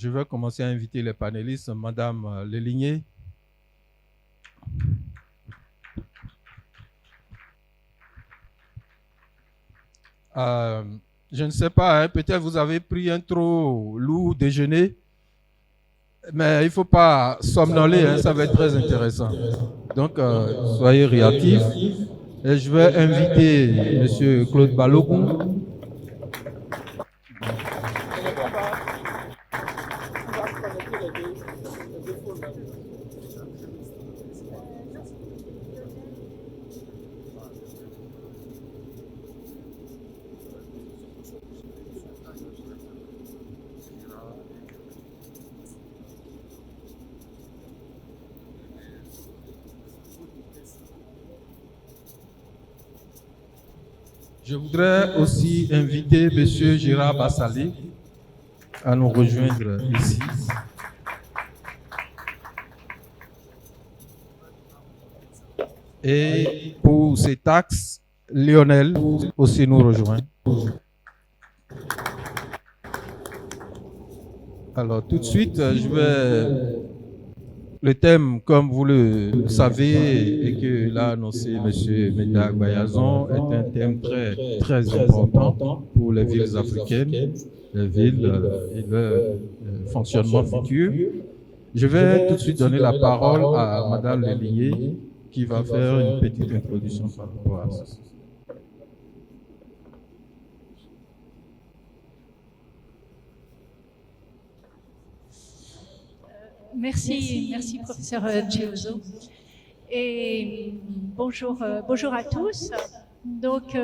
je vais commencer à inviter les panélistes. Madame Léligné. Je ne sais pas, hein, peut-être vous avez pris un trop lourd déjeuner, mais il ne faut pas somnoler, hein, ça va être très intéressant. Donc, soyez réactifs. Et je vais inviter M. Claude Balogun. Je voudrais aussi inviter M. Gérard Bassali à nous rejoindre ici. Et pour ces taxes, Lionel aussi nous rejoint. Alors tout de suite, je vais... Le thème, comme vous le savez et que l'a annoncé M. Médag Bayazon, est un thème très important pour les villes africaines, les villes et le fonctionnement futur. Je vais tout de suite donner la parole à Mme Léligné qui va faire une petite introduction par rapport à ça. Merci professeur Giuso. Et bonjour à tous. Donc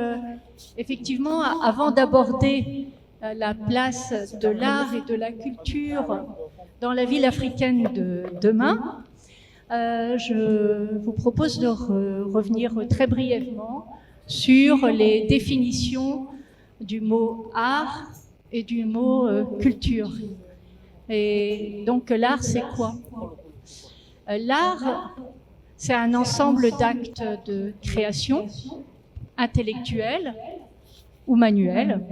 effectivement, avant d'aborder la place de l'art et de la culture dans la ville africaine de demain, je vous propose de revenir très brièvement sur les définitions du mot art et du mot culture. Et donc l'art, c'est quoi? L'art, c'est un ensemble d'actes de création intellectuelle ou manuelle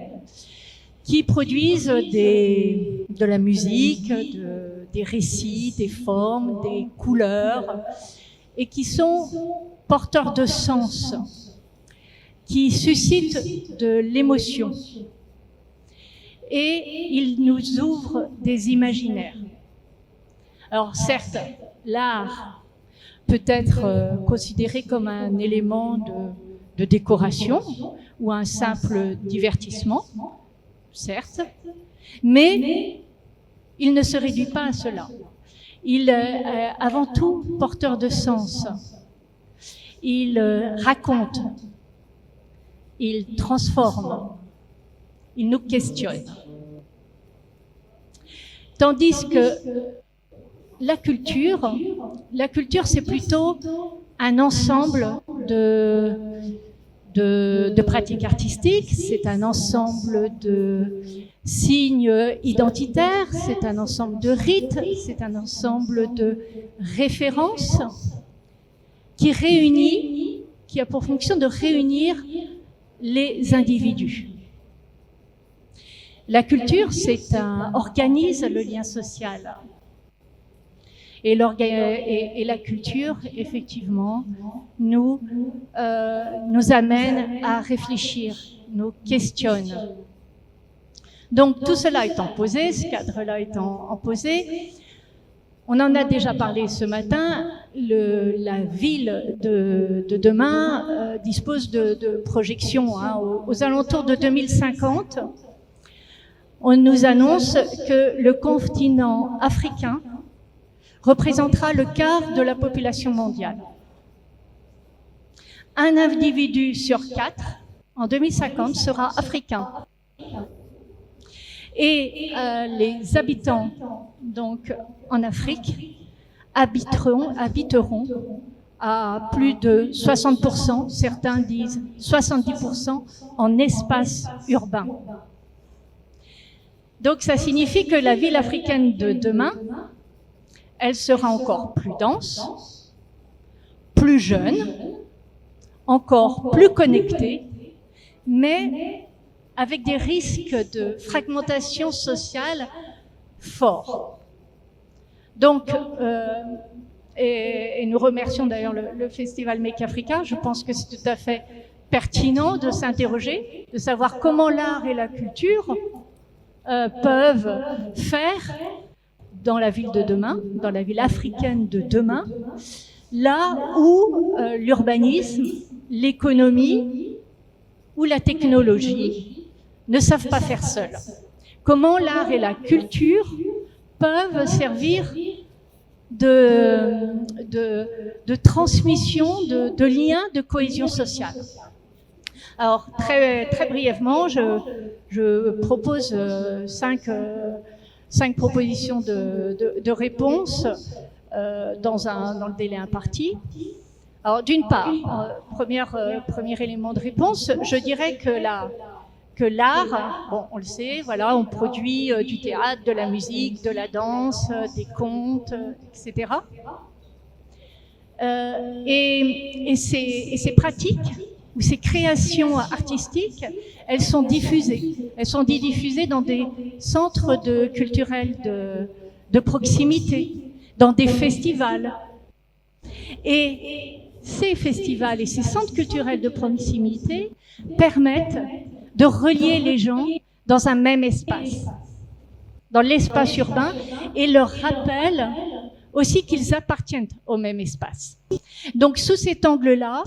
qui produisent de la musique, des récits, des formes, des couleurs, et qui sont porteurs de sens, qui suscitent de l'émotion. Et il nous ouvre des imaginaires. Alors certes, l'art peut être considéré comme un élément de décoration ou un simple divertissement, certes, mais il ne se réduit pas à cela. Il est avant tout porteur de sens. Il raconte, il transforme, il nous questionne. Tandis que la culture, c'est plutôt un ensemble de pratiques artistiques, c'est un ensemble de signes identitaires, c'est un ensemble de rites, c'est un ensemble de références qui a pour fonction de réunir les individus. La culture, organise le lien social. Et la culture, effectivement, nous amène à réfléchir, nous questionne. Donc tout cela étant posé, ce cadre-là étant posé, on en a déjà parlé ce matin, la ville de demain dispose de projections aux alentours de 2050. On nous annonce que le continent africain représentera le quart de la population mondiale. Un individu sur 4, en 2050, sera africain. Et les habitants, donc, en Afrique, habiteront à plus de 60%, certains disent 70%, en espace urbain. Donc ça signifie que la ville africaine de demain, elle sera encore plus dense, plus jeune, encore plus connectée, mais avec des risques de fragmentation sociale fort. Donc, et nous remercions d'ailleurs le Festival Make Africa. Je pense que c'est tout à fait pertinent de s'interroger, de savoir comment l'art et la culture peuvent faire dans la ville de demain, dans la ville africaine de demain, là où l'urbanisme, l'économie ou la technologie ne savent pas faire seuls. Comment l'art et la culture peuvent servir de transmission, de lien, de cohésion sociale. Alors, très brièvement, je propose cinq propositions de réponses dans le délai imparti. Alors, d'une part, premier élément de réponse, je dirais que l'art, bon, on le sait, voilà, on produit du théâtre, de la musique, de la danse, des contes, etc. Et ces pratiques ou ces créations artistiques, elles sont diffusées. Elles sont diffusées dans des centres culturels de proximité, dans des festivals. Et ces festivals et ces centres culturels de proximité permettent de relier les gens dans un même espace, dans l'espace urbain, et leur rappellent aussi qu'ils appartiennent au même espace. Donc, sous cet angle-là,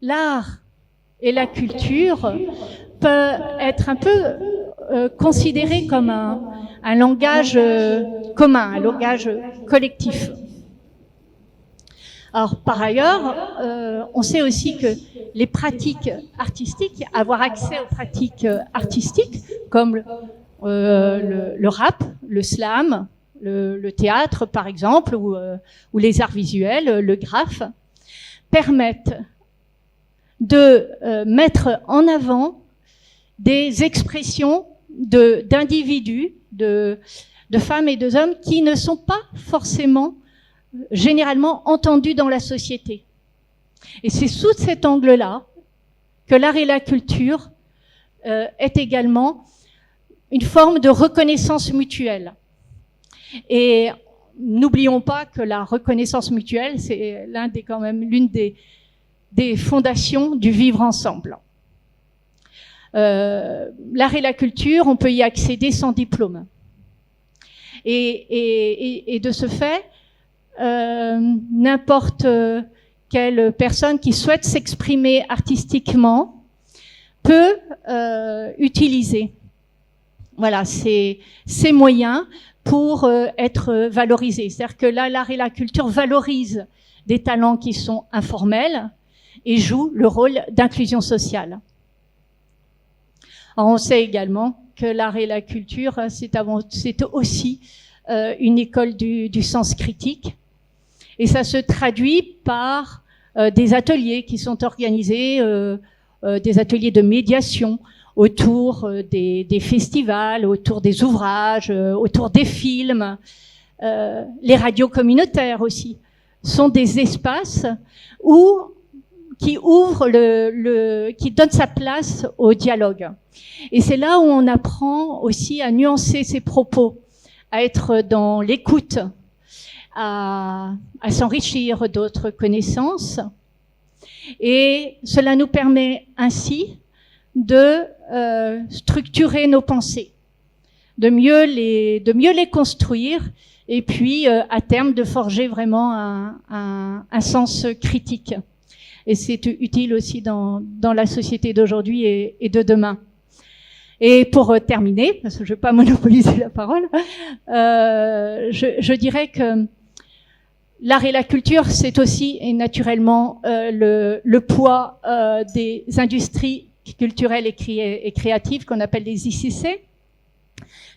l'art et la culture peuvent être un peu considérés comme un langage commun, un langage collectif. Alors, par ailleurs, on sait aussi que les pratiques artistiques, avoir accès aux pratiques artistiques, comme le rap, le slam, le théâtre, par exemple, ou les arts visuels, le graphe, permettent de mettre en avant des expressions d'individus, de femmes et de hommes qui ne sont pas forcément généralement entendus dans la société. Et c'est sous cet angle-là que l'art et la culture est également une forme de reconnaissance mutuelle. Et n'oublions pas que la reconnaissance mutuelle, c'est l'une des fondations du vivre ensemble. L'art et la culture, on peut y accéder sans diplôme. Et de ce fait, n'importe quelle personne qui souhaite s'exprimer artistiquement peut utiliser ces moyens pour être valorisés. C'est-à-dire que là, l'art et la culture valorisent des talents qui sont informels et jouent le rôle d'inclusion sociale. Alors, on sait également que l'art et la culture, c'est aussi une école du sens critique. Et ça se traduit par des ateliers qui sont organisés, des ateliers de médiation autour des festivals, autour des ouvrages, autour des films. Les radios communautaires aussi sont des espaces qui ouvrent qui donnent sa place au dialogue. Et c'est là où on apprend aussi à nuancer ses propos, à être dans l'écoute, à s'enrichir d'autres connaissances. Et cela nous permet ainsi de structurer nos pensées, de mieux les construire, et puis à terme de forger vraiment un sens critique. Et c'est utile aussi dans la société d'aujourd'hui et de demain. Et pour terminer, parce que je ne vais pas monopoliser la parole, je dirais que l'art et la culture, c'est aussi et naturellement le poids des industries culturelles et créatives qu'on appelle les ICC,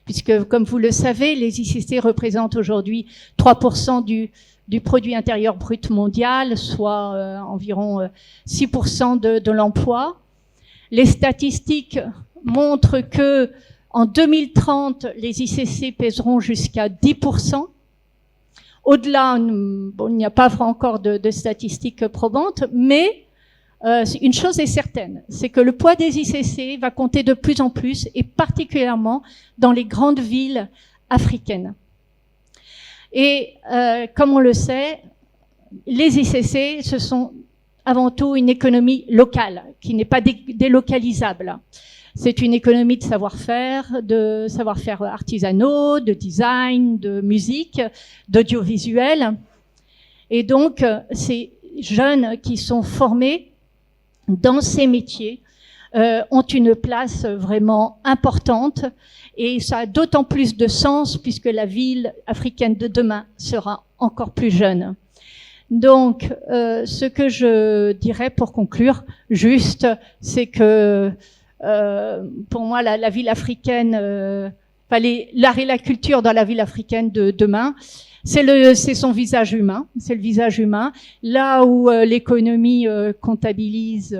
puisque, comme vous le savez, les ICC représentent aujourd'hui 3% du produit intérieur brut mondial, soit environ 6% de l'emploi. Les statistiques montrent que en 2030, les ICC pèseront jusqu'à 10%. Au-delà, il n'y a pas encore de statistiques probantes, mais une chose est certaine, c'est que le poids des ICC va compter de plus en plus, et particulièrement dans les grandes villes africaine. Et comme on le sait, les ICC, ce sont avant tout une économie locale, qui n'est pas délocalisable. C'est une économie de savoir-faire artisanaux, de design, de musique, d'audiovisuel. Et donc, ces jeunes qui sont formés dans ces métiers ont une place vraiment importante, et ça a d'autant plus de sens puisque la ville africaine de demain sera encore plus jeune. Donc, ce que je dirais pour conclure, juste, c'est que pour moi, la ville africaine, l'art et la culture dans la ville africaine de demain, c'est son visage humain, c'est le visage humain. Là où l'économie comptabilise,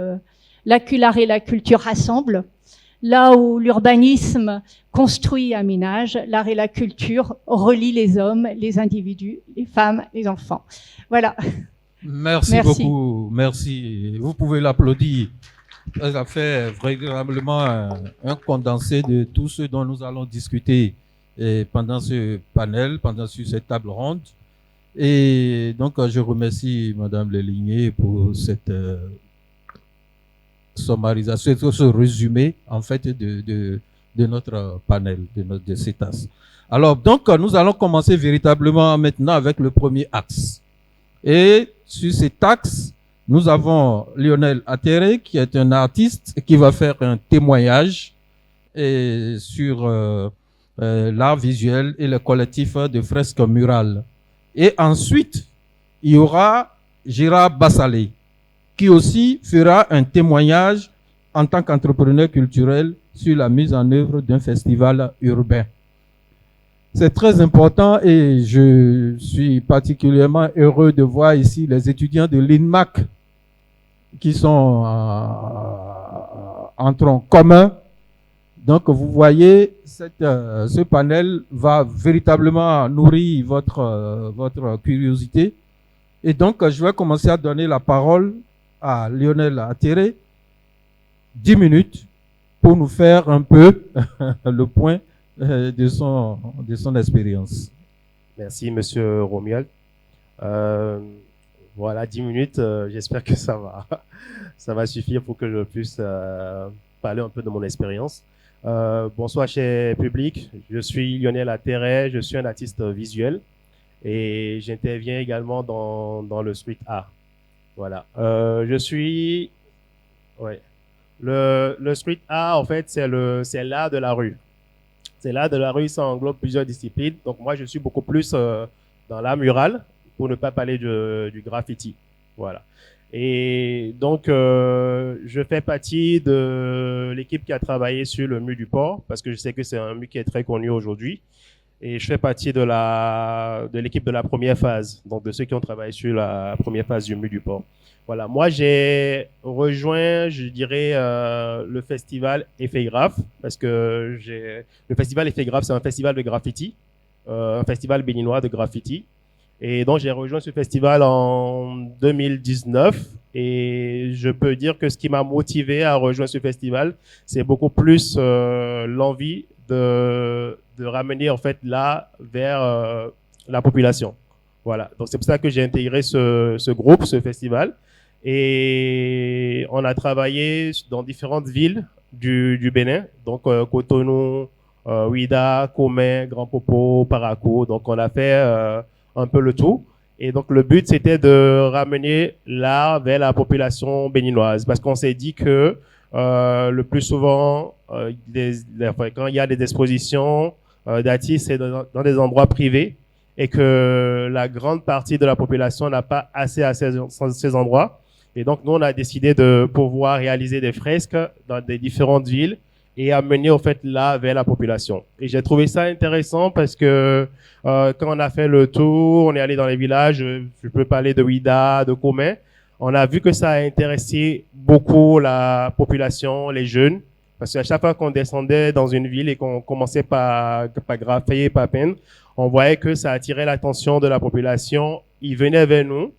l'art et la culture rassemblent. Là où l'urbanisme construit et aménage, l'art et la culture relient les hommes, les individus, les femmes, les enfants. Voilà. Merci beaucoup. Merci. Vous pouvez l'applaudir. Ça fait véritablement un condensé de tout ce dont nous allons discuter pendant ce panel, pendant cette table ronde. Et donc, je remercie Madame Leligné pour cette sommarisation, ce résumé, en fait, de notre panel, de CETAS. Alors, donc, nous allons commencer véritablement maintenant avec le premier axe. Et sur cet axe, nous avons Lionel Atterré, qui est un artiste qui va faire un témoignage sur l'art visuel et le collectif de fresques murales. Et ensuite, il y aura Gérard Bassalé, qui aussi fera un témoignage en tant qu'entrepreneur culturel sur la mise en œuvre d'un festival urbain. C'est très important et je suis particulièrement heureux de voir ici les étudiants de l'INMAC qui sont en tronc commun. Donc, vous voyez, ce panel va véritablement nourrir votre curiosité. Et donc, je vais commencer à donner la parole à Lionel Atterré, 10 minutes, pour nous faire un peu le point de son expérience. Merci, Monsieur Romuald. Voilà, 10 minutes, j'espère que ça va suffire pour que je puisse parler un peu de mon expérience. Bonsoir, cher public. Je suis Lionel Atterré, je suis un artiste visuel et j'interviens également dans le street art. Voilà. Le street art, en fait, c'est l'art de la rue. C'est l'art de la rue, ça englobe plusieurs disciplines. Donc, moi, je suis beaucoup plus dans l'art mural, pour ne pas parler du graffiti. Voilà. Et donc, je fais partie de l'équipe qui a travaillé sur le mur du port, parce que je sais que c'est un mur qui est très connu aujourd'hui. Et je fais partie de l'équipe de la première phase, donc de ceux qui ont travaillé sur la première phase du mur du port. Voilà. Moi, j'ai rejoint, je dirais, le festival Effet Graph, parce que le festival Effet Graph, c'est un festival de graffiti, un festival béninois de graffiti. Et donc, j'ai rejoint ce festival en 2019 et je peux dire que ce qui m'a motivé à rejoindre ce festival, c'est beaucoup plus l'envie de ramener en fait l'art vers la population. Voilà. Donc, c'est pour ça que j'ai intégré ce groupe, ce festival. Et on a travaillé dans différentes villes du Bénin, donc Cotonou, Ouida, Comé, Grand Popo, Parakou. Donc, on a fait un peu le tout. Et donc, le but, c'était de ramener l'art vers la population béninoise. Parce qu'on s'est dit que le plus souvent, quand il y a des expositions d'artistes, c'est dans des endroits privés et que la grande partie de la population n'a pas accès à ces endroits. Et donc, nous, on a décidé de pouvoir réaliser des fresques dans des différentes villes et amener, en fait, l'art vers la population. Et j'ai trouvé ça intéressant parce que quand on a fait le tour, on est allé dans les villages, je peux parler de Ouida, de Comé, on a vu que ça a intéressé beaucoup la population, les jeunes, parce qu'à chaque fois qu'on descendait dans une ville et qu'on commençait par graffer, par peindre, on voyait que ça attirait l'attention de la population. Ils venaient vers nous,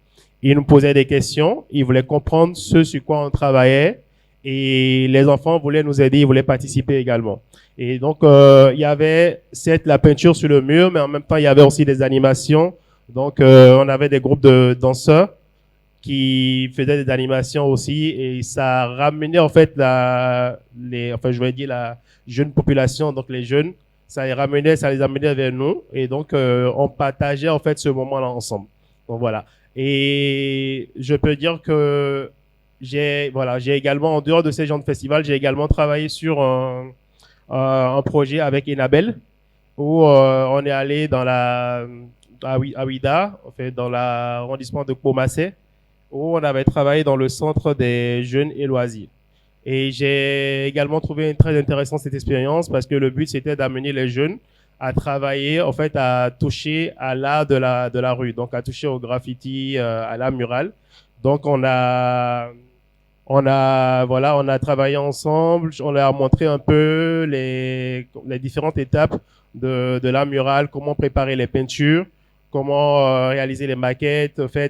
ils nous posaient des questions, ils voulaient comprendre ce sur quoi on travaillait et les enfants voulaient nous aider, ils voulaient participer également. Et donc, il y avait certes la peinture sur le mur, mais en même temps, il y avait aussi des animations. Donc, on avait des groupes de danseurs qui faisaient des animations aussi, et ça ramenait en fait je vais dire la jeune population, donc les jeunes, ça les amenait vers nous, et donc on partageait en fait ce moment-là ensemble. Donc voilà. Et je peux dire que j'ai également, en dehors de ces genres de festivals, j'ai également travaillé sur un projet avec Enabel, où on est allé à Ouida, en fait, dans l'arrondissement de Comassé, où on avait travaillé dans le centre des jeunes et loisirs. Et j'ai également trouvé très intéressant cette expérience parce que le but, c'était d'amener les jeunes à travailler, en fait, à toucher à l'art de la rue, donc à toucher au graffiti, à l'art mural. Donc, on a travaillé ensemble, on leur a montré un peu les différentes étapes de l'art mural, comment préparer les peintures, comment réaliser les maquettes, faire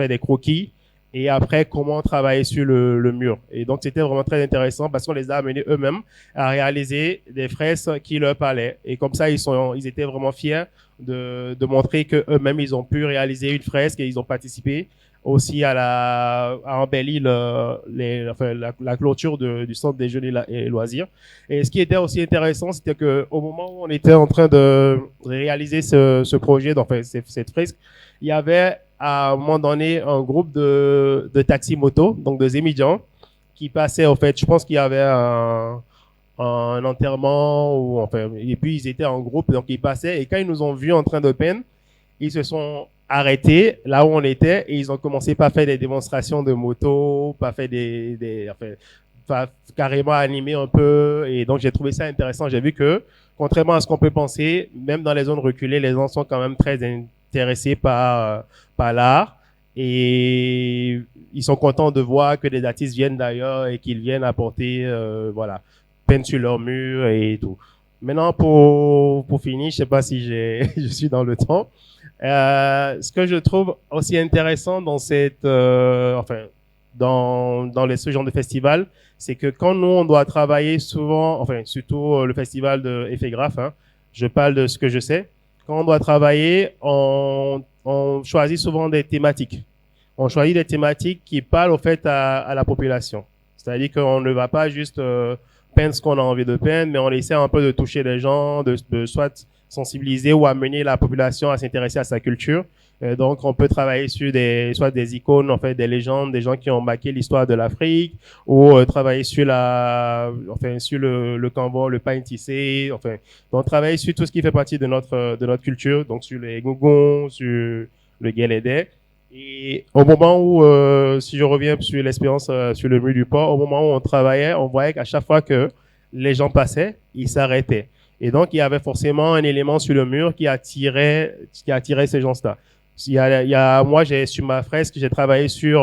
des croquis, et après comment travailler sur le mur. Et donc c'était vraiment très intéressant parce qu'on les a amenés eux-mêmes à réaliser des fresques qui leur parlaient. Et comme ça, ils étaient vraiment fiers de montrer que eux-mêmes ils ont pu réaliser une fresque et ils ont participé aussi à embellir la clôture du centre des jeunes et loisirs. Et ce qui était aussi intéressant, c'était que au moment où on était en train de réaliser ce projet, cette fresque, il y avait à un moment donné un groupe de taxi-moto, donc de émigrants, qui passaient, en fait, je pense qu'il y avait un enterrement, et puis ils étaient en groupe, donc ils passaient, et quand ils nous ont vus en train de peindre, ils se sont arrêtés là où on était et ils ont commencé par faire des démonstrations de moto, par faire carrément animer un peu. Et donc j'ai trouvé ça intéressant. J'ai vu que contrairement à ce qu'on peut penser, même dans les zones reculées, les gens sont quand même très intéressés par l'art, et ils sont contents de voir que des artistes viennent d'ailleurs et qu'ils viennent apporter peindre sur leur mur et tout. Maintenant, pour finir, je sais pas si je suis dans le temps. Ce que je trouve aussi intéressant dans ce genre de festival, c'est que quand nous, on doit travailler souvent, surtout le festival de Effet Graph, hein, je parle de ce que je sais, quand on doit travailler, on choisit souvent des thématiques. On choisit des thématiques qui parlent, au fait, à la population. C'est-à-dire qu'on ne va pas juste peindre ce qu'on a envie de peindre, mais on essaie un peu de toucher les gens, de soit sensibiliser ou amener la population à s'intéresser à sa culture. Donc, on peut travailler sur soit des icônes, en fait, des légendes, des gens qui ont marqué l'histoire de l'Afrique, ou travailler sur sur le kanvo, le pain tissé, donc travailler sur tout ce qui fait partie de notre culture, donc sur les gougons, sur le guélédé. Et au moment où, si je reviens sur l'expérience sur le mur du port, au moment où on travaillait, on voyait qu'à chaque fois que les gens passaient, ils s'arrêtaient. Et donc, il y avait forcément un élément sur le mur qui attirait ces gens-là. Moi, sur ma fresque, j'ai travaillé sur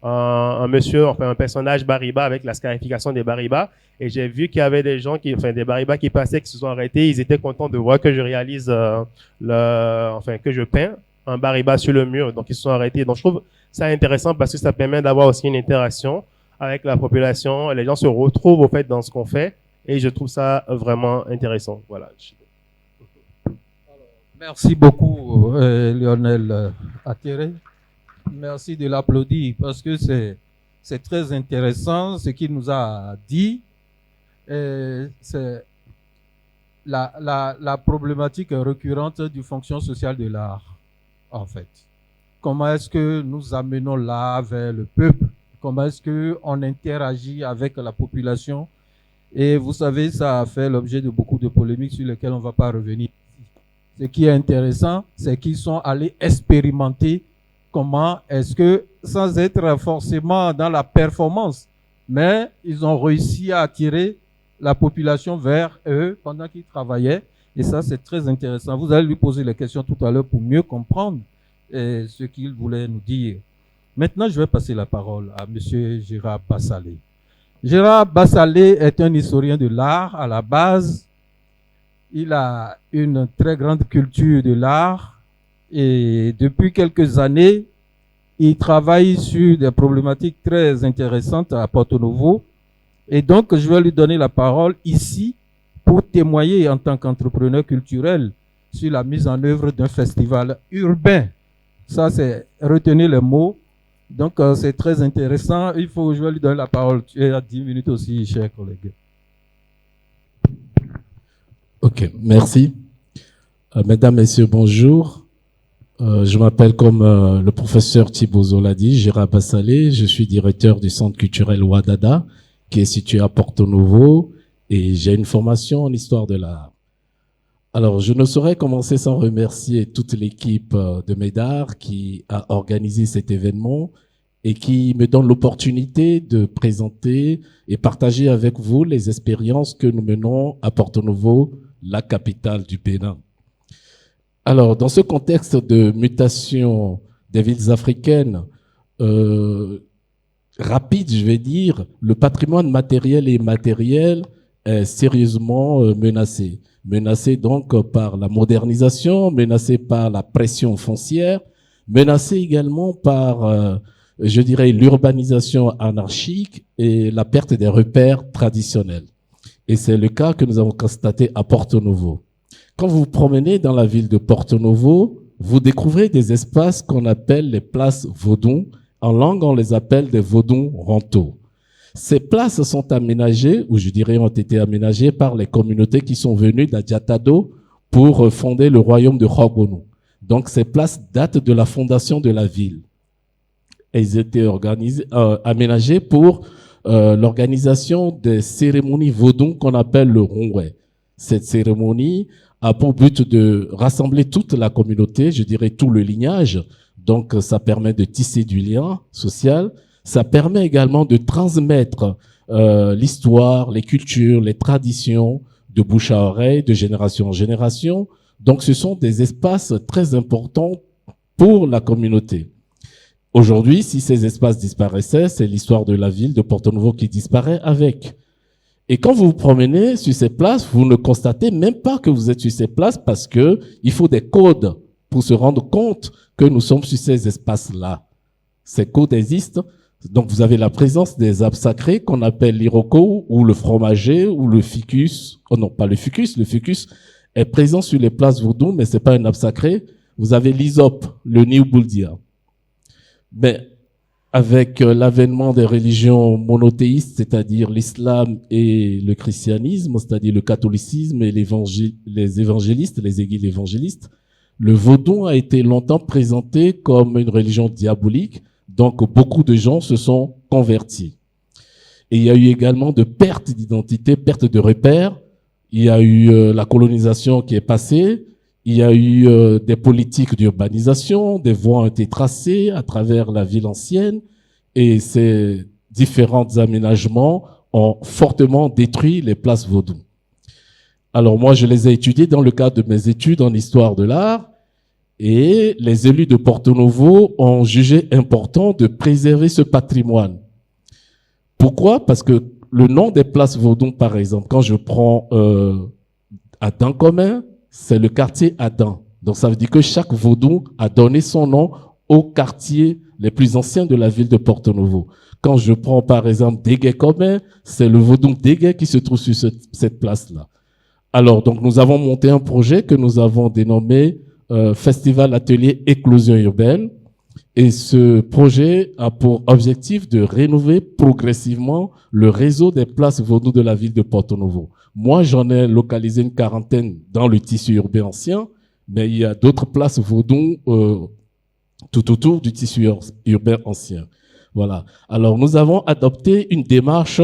un monsieur, un personnage Bariba avec la scarification des Bariba. Et j'ai vu qu'il y avait des gens des Bariba qui passaient, qui se sont arrêtés. Ils étaient contents de voir que je réalise que je peins un Bariba sur le mur. Donc, ils se sont arrêtés. Donc, je trouve ça intéressant parce que ça permet d'avoir aussi une interaction avec la population. Les gens se retrouvent, au fait, dans ce qu'on fait. Et je trouve ça vraiment intéressant. Voilà. Merci beaucoup, Lionel Atterré. Merci de l'applaudir parce que c'est très intéressant ce qu'il nous a dit. C'est la problématique récurrente du fonction sociale de l'art, en fait. Comment est-ce que nous amenons l'art vers le peuple? Comment est-ce qu'on interagit avec la population? Et vous savez, ça a fait l'objet de beaucoup de polémiques sur lesquelles on ne va pas revenir. Ce qui est intéressant, c'est qu'ils sont allés expérimenter comment est-ce que, sans être forcément dans la performance, mais ils ont réussi à attirer la population vers eux pendant qu'ils travaillaient. Et ça, c'est très intéressant. Vous allez lui poser les questions tout à l'heure pour mieux comprendre ce qu'il voulait nous dire. Maintenant, je vais passer la parole à M. Gérard Bassalé. Gérard Bassalé est un historien de l'art à la base. Il a une très grande culture de l'art et depuis quelques années, Il travaille sur des problématiques très intéressantes à Porto Novo. Et donc, je vais lui donner la parole ici pour témoigner en tant qu'entrepreneur culturel sur la mise en œuvre d'un festival urbain. Ça, c'est retenir les mots. Donc, c'est très intéressant. Je vais lui donner la parole. Tu es à 10 minutes aussi, chers collègues. Ok, merci. Mesdames, Messieurs, bonjour. Je m'appelle, comme le professeur Thibault l'a dit, Gérard Bassalé. Je suis directeur du centre culturel Ouadada, qui est situé à Porto Novo, et j'ai une formation en histoire de l'art. Alors, je ne saurais commencer sans remercier toute l'équipe de MEDAR qui a organisé cet événement et qui me donne l'opportunité de présenter et partager avec vous les expériences que nous menons à Porto Novo, la capitale du Bénin. Alors, dans ce contexte de mutation des villes africaines, rapide, je vais dire, le patrimoine matériel et immatériel est sérieusement menacé. Menacé donc par la modernisation, menacé par la pression foncière, menacé également par, je dirais, l'urbanisation anarchique et la perte des repères traditionnels. Et c'est le cas que nous avons constaté à Porto Novo. Quand vous vous promenez dans la ville de Porto Novo, vous découvrez des espaces qu'on appelle les places Vodun. En langue, on les appelle des Vodun rentaux. Ces places sont aménagées, ou je dirais ont été aménagées par les communautés qui sont venues d'Adjatado pour fonder le royaume de Khogonu. Donc ces places datent de la fondation de la ville. Elles étaient aménagées pour l'organisation des cérémonies Vodun qu'on appelle le Rongwe. Cette cérémonie a pour but de rassembler toute la communauté, je dirais tout le lignage. Donc ça permet de tisser du lien social. Ça permet également de transmettre l'histoire, les cultures, les traditions de bouche à oreille, de génération en génération. Donc ce sont des espaces très importants pour la communauté. Aujourd'hui, si ces espaces disparaissaient, c'est l'histoire de la ville de Porto Novo qui disparaît avec. Et quand vous vous promenez sur ces places, vous ne constatez même pas que vous êtes sur ces places parce que il faut des codes pour se rendre compte que nous sommes sur ces espaces-là. Ces codes existent. Donc, vous avez la présence des arbres sacrés qu'on appelle l'iroko ou le fromager ou le ficus. Oh non, pas le ficus. Le ficus est présent sur les places Vodou, mais c'est pas un arbre sacré. Vous avez l'hysope, le niubuldia. Mais avec l'avènement des religions monothéistes, c'est-à-dire l'islam et le christianisme, c'est-à-dire le catholicisme et les évangélistes, les églises évangélistes, le vaudou a été longtemps présenté comme une religion diabolique. Donc, beaucoup de gens se sont convertis. Et il y a eu également de pertes d'identité, pertes de repères. Il y a eu la colonisation qui est passée. Il y a eu des politiques d'urbanisation. Des voies ont été tracées à travers la ville ancienne. Et ces différents aménagements ont fortement détruit les places vaudou. Alors moi, je les ai étudiés dans le cadre de mes études en histoire de l'art. Et les élus de Porto Novo ont jugé important de préserver ce patrimoine. Pourquoi? Parce que le nom des places Vodun, par exemple, quand je prends Adam commun, c'est le quartier Adam. Donc ça veut dire que chaque Vodun a donné son nom aux quartiers les plus anciens de la ville de Porto Novo. Quand je prends par exemple Dégué commun, c'est le Vodun Dégué qui se trouve sur cette place-là. Alors donc nous avons monté un projet que nous avons dénommé Festival Atelier Éclosion Urbaine. Et ce projet a pour objectif de rénover progressivement le réseau des places Vodou de la ville de Porto Novo. Moi, j'en ai localisé une quarantaine dans le tissu urbain ancien, mais il y a d'autres places Vodou tout autour du tissu urbain ancien. Voilà. Alors, nous avons adopté une démarche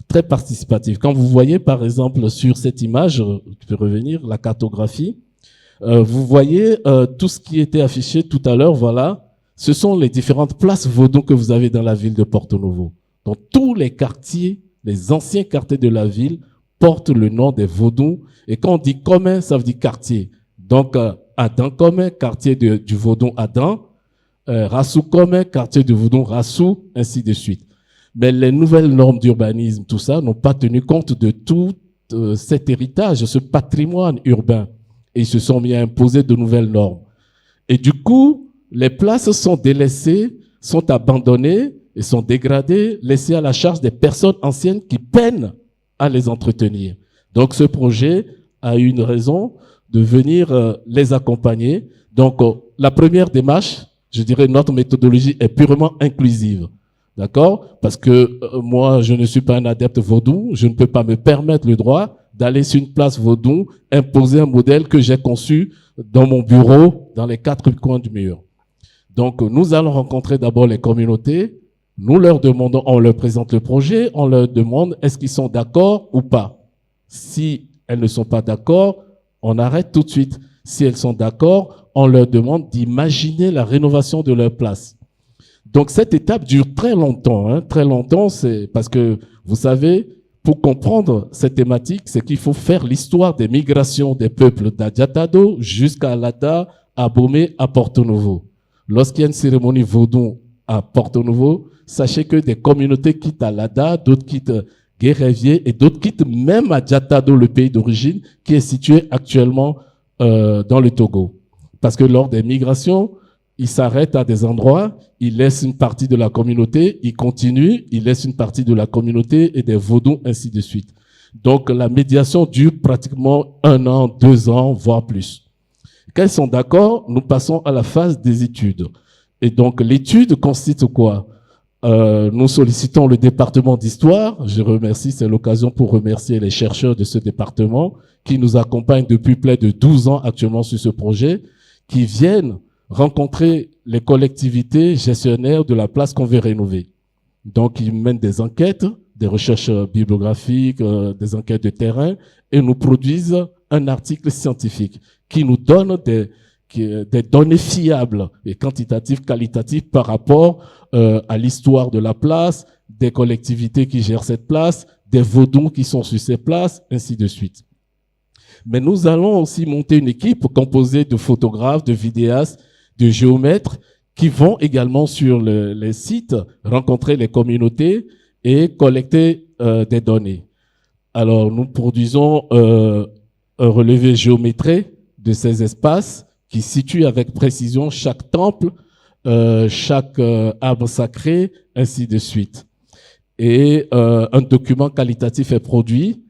très participative. Quand vous voyez, par exemple, sur cette image, je peux revenir, la cartographie, vous voyez tout ce qui était affiché tout à l'heure, voilà. Ce sont les différentes places Vodou que vous avez dans la ville de Porto Novo. Donc, tous les quartiers, les anciens quartiers de la ville portent le nom des Vodou. Et quand on dit commun, ça veut dire quartier. Donc, Adam commun, quartier du Vodou Adam. Rassou commun, quartier du Vodou Rassou, ainsi de suite. Mais les nouvelles normes d'urbanisme, tout ça, n'ont pas tenu compte de tout cet héritage, ce patrimoine urbain. Et ils se sont mis à imposer de nouvelles normes. Et du coup, les places sont délaissées sont abandonnés et sont dégradés, laissés à la charge des personnes anciennes qui peinent à les entretenir. Donc ce projet a eu une raison de venir les accompagner. Donc la première démarche, je dirais notre méthodologie est purement inclusive. D'accord? Parce que moi, je ne suis pas un adepte vaudou, je ne peux pas me permettre le droit d'aller sur une place vaudou, imposer un modèle que j'ai conçu dans mon bureau, dans les 4 coins du mur. Donc, nous allons rencontrer d'abord les communautés, nous leur demandons, on leur présente le projet, on leur demande est-ce qu'ils sont d'accord ou pas. Si elles ne sont pas d'accord, on arrête tout de suite. Si elles sont d'accord, on leur demande d'imaginer la rénovation de leur place. Donc, cette étape dure très longtemps. Très longtemps, c'est parce que, vous savez, pour comprendre cette thématique, c'est qu'il faut faire l'histoire des migrations des peuples d'Adjatado jusqu'à Alada, à Bomé, à Porto Novo. Lorsqu'il y a une cérémonie vaudou à Porto Novo, sachez que des communautés quittent Alada, d'autres quittent Guérévier et d'autres quittent même Adjatado, le pays d'origine, qui est situé actuellement dans le Togo. Parce que lors des migrations, ils s'arrêtent à des endroits, ils laissent une partie de la communauté, ils continuent, ils laissent une partie de la communauté et des vaudous, ainsi de suite. Donc, la médiation dure pratiquement 1 an, 2 ans, voire plus. Quand ils sont d'accord, nous passons à la phase des études. Et donc, l'étude consiste quoi? Nous sollicitons le département d'histoire. Je remercie, c'est l'occasion pour remercier les chercheurs de ce département qui nous accompagnent depuis près de 12 ans actuellement sur ce projet, qui viennent rencontrer les collectivités gestionnaires de la place qu'on veut rénover. Donc, ils mènent des enquêtes, des recherches bibliographiques, des enquêtes de terrain, et nous produisent un article scientifique qui nous donne des données fiables et quantitatives, qualitatives par rapport à l'histoire de la place, des collectivités qui gèrent cette place, des vaudous qui sont sur ces places, ainsi de suite. Mais nous allons aussi monter une équipe composée de photographes, de vidéastes, de géomètres qui vont également sur les sites rencontrer les communautés et collecter des données. Alors, nous produisons un relevé géométrique de ces espaces qui situent avec précision chaque temple, chaque arbre sacré, ainsi de suite. Et un document qualitatif est produit.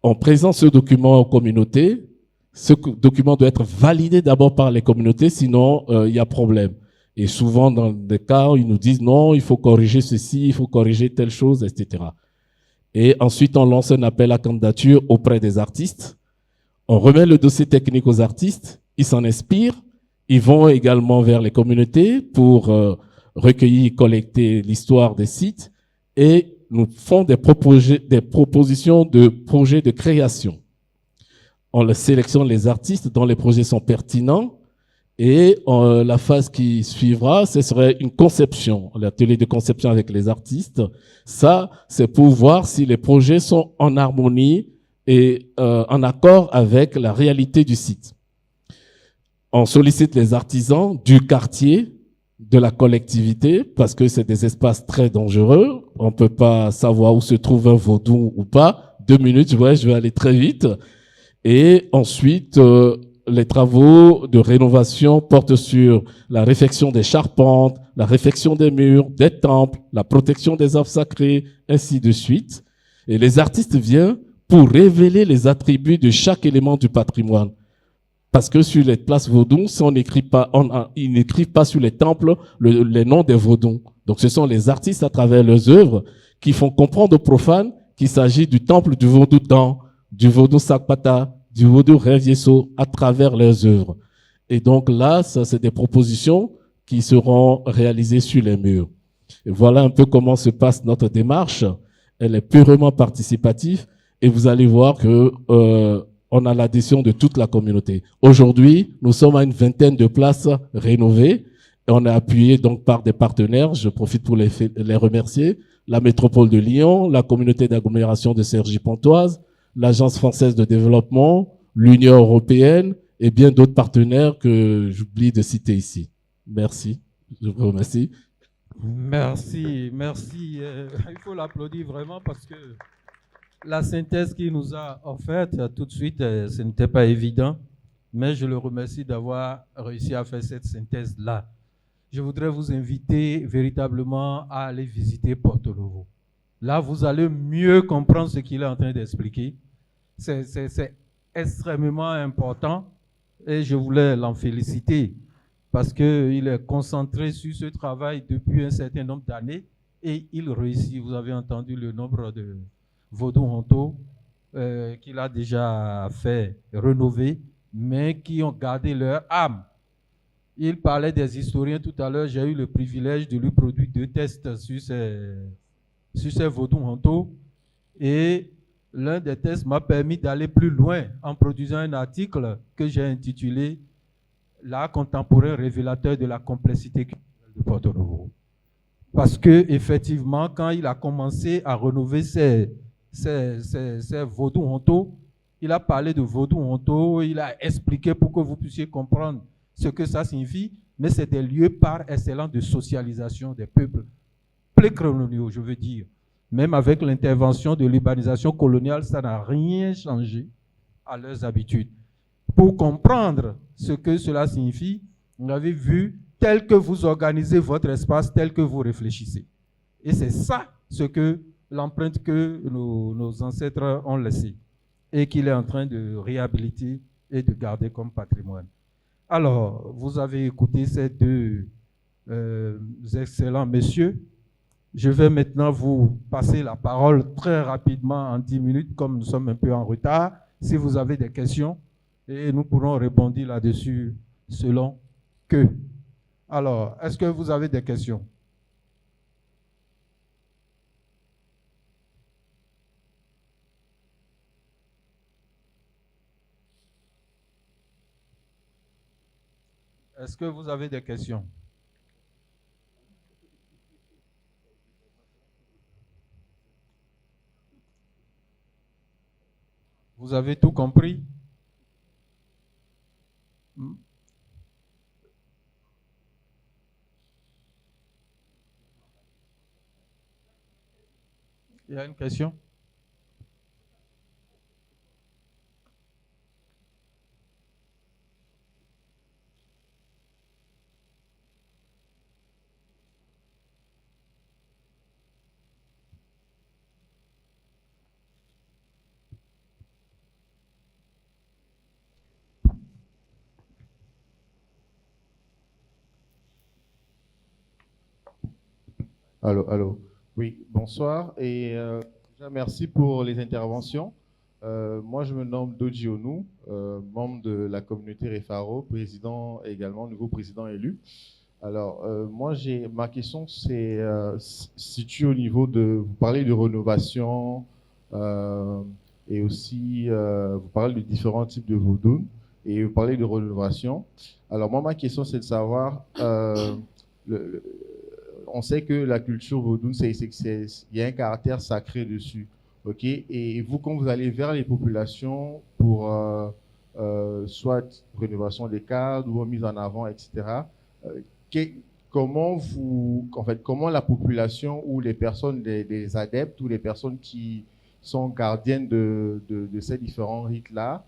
On présente ce document aux communautés. Ce document doit être validé d'abord par les communautés, sinon il y a problème. Et souvent, dans des cas, ils nous disent non, il faut corriger ceci, il faut corriger telle chose, etc. Et ensuite, on lance un appel à candidature auprès des artistes. On remet le dossier technique aux artistes, ils s'en inspirent, ils vont également vers les communautés pour recueillir, collecter l'histoire des sites et nous font des propositions de projets de création. On sélectionne les artistes dont les projets sont pertinents et la phase qui suivra, ce serait une conception, l'atelier de conception avec les artistes. Ça, c'est pour voir si les projets sont en harmonie et en accord avec la réalité du site. On sollicite les artisans du quartier, de la collectivité, parce que c'est des espaces très dangereux. On ne peut pas savoir où se trouve un vaudou ou pas. 2 minutes, ouais, je vais aller très vite. Et ensuite, les travaux de rénovation portent sur la réfection des charpentes, la réfection des murs, des temples, la protection des arbres sacrés, ainsi de suite. Et les artistes viennent pour révéler les attributs de chaque élément du patrimoine. Parce que sur les places vaudou, si on n'écrit pas, ils n'écrivent pas sur les temples les noms des vaudous. Donc ce sont les artistes à travers leurs œuvres qui font comprendre aux profanes qu'il s'agit du temple du vaudou Tan, du vaudou Sakpata, du vaudou Revieso à travers leurs œuvres. Et donc là, ça c'est des propositions qui seront réalisées sur les murs. Et voilà un peu comment se passe notre démarche. Elle est purement participative et vous allez voir que on a l'adhésion de toute la communauté. Aujourd'hui, nous sommes à une 20aine de places rénovées et on est appuyé donc par des partenaires. Je profite pour les remercier. La métropole de Lyon, la communauté d'agglomération de Cergy-Pontoise, l'Agence française de développement, l'Union européenne et bien d'autres partenaires que j'oublie de citer ici. Merci. Je vous remercie. Merci, merci. Il faut l'applaudir vraiment parce que la synthèse qu'il nous a offerte tout de suite, ce n'était pas évident, mais je le remercie d'avoir réussi à faire cette synthèse-là. je voudrais vous inviter véritablement à aller visiter Porto Novo. Là, vous allez mieux comprendre ce qu'il est en train d'expliquer. C'est extrêmement important et je voulais l'en féliciter parce qu'il est concentré sur ce travail depuis un certain nombre d'années et il réussit. Vous avez entendu le nombre de Vodou Honto qu'il a déjà fait rénover, mais qui ont gardé leur âme. Il parlait des historiens tout à l'heure. J'ai eu le privilège de lui produire 2 tests sur ces Vodou Honto. Et l'un des tests m'a permis d'aller plus loin en produisant un article que j'ai intitulé « L'art contemporain révélateur de la complexité culturelle de Porto Novo ». Parce que effectivement, quand il a commencé à rénover ces Vodou Honto, il a parlé de Vodou Honto, il a expliqué pour que vous puissiez comprendre ce que ça signifie, mais c'est des lieux par excellence de socialisation des peuples pré-coloniaux, je veux dire. Même avec l'intervention de l'urbanisation coloniale, ça n'a rien changé à leurs habitudes. Pour comprendre ce que cela signifie, vous avez vu, tel que vous organisez votre espace, tel que vous réfléchissez. Et c'est ça ce que l'empreinte que nos ancêtres ont laissée et qu'il est en train de réhabiliter et de garder comme patrimoine. Alors, vous avez écouté ces 2 excellents messieurs. Je vais maintenant vous passer la parole très rapidement en 10 minutes, comme nous sommes un peu en retard, si vous avez des questions, et nous pourrons répondre là-dessus selon que. Alors, est-ce que vous avez des questions? Est-ce que vous avez des questions? Vous avez tout compris? Il y a une question? Allô, allô. Oui, bonsoir et déjà merci pour les interventions. Moi, je me nomme Doji Onu, membre de la communauté Refaro, président et également nouveau président élu. Alors, moi, ma question c'est située au niveau de, vous parlez de rénovation et aussi vous parlez de différents types de vodou et vous parlez de rénovation. Alors, moi, ma question c'est de savoir on sait que la culture vaudou, il y a un caractère sacré dessus, ok? Et vous, quand vous allez vers les populations pour soit rénovation des cadres ou mise en avant, etc., comment la population ou les personnes, des adeptes ou les personnes qui sont gardiennes de ces différents rites-là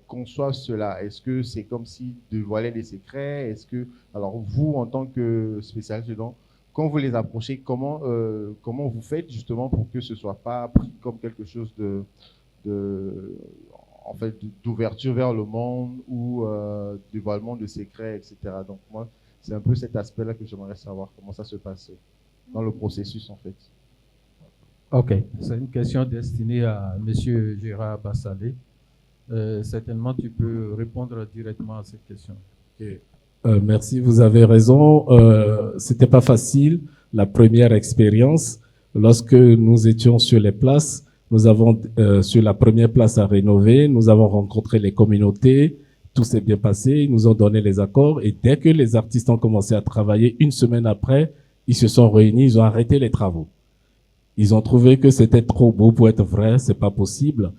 conçoivent cela? Est-ce que c'est comme si dévoiler des secrets? Est-ce que, alors vous, en tant que spécialiste dedans, quand vous les approchez, comment vous faites justement pour que ce ne soit pas pris comme quelque chose d'ouverture vers le monde ou dévoilement de secrets, etc. Donc moi, c'est un peu cet aspect-là que j'aimerais savoir, comment ça se passe dans le processus en fait. Ok, c'est une question destinée à M. Gérard Bassalé. Certainement, tu peux répondre directement à cette question. Okay. Merci, vous avez raison. C'était pas facile, la première expérience. Lorsque nous étions sur les places, nous avons, sur la première place à rénover, nous avons rencontré les communautés, tout s'est bien passé, ils nous ont donné les accords et dès que les artistes ont commencé à travailler, une semaine après, ils se sont réunis, ils ont arrêté les travaux. Ils ont trouvé que c'était trop beau pour être vrai, c'est pas possible.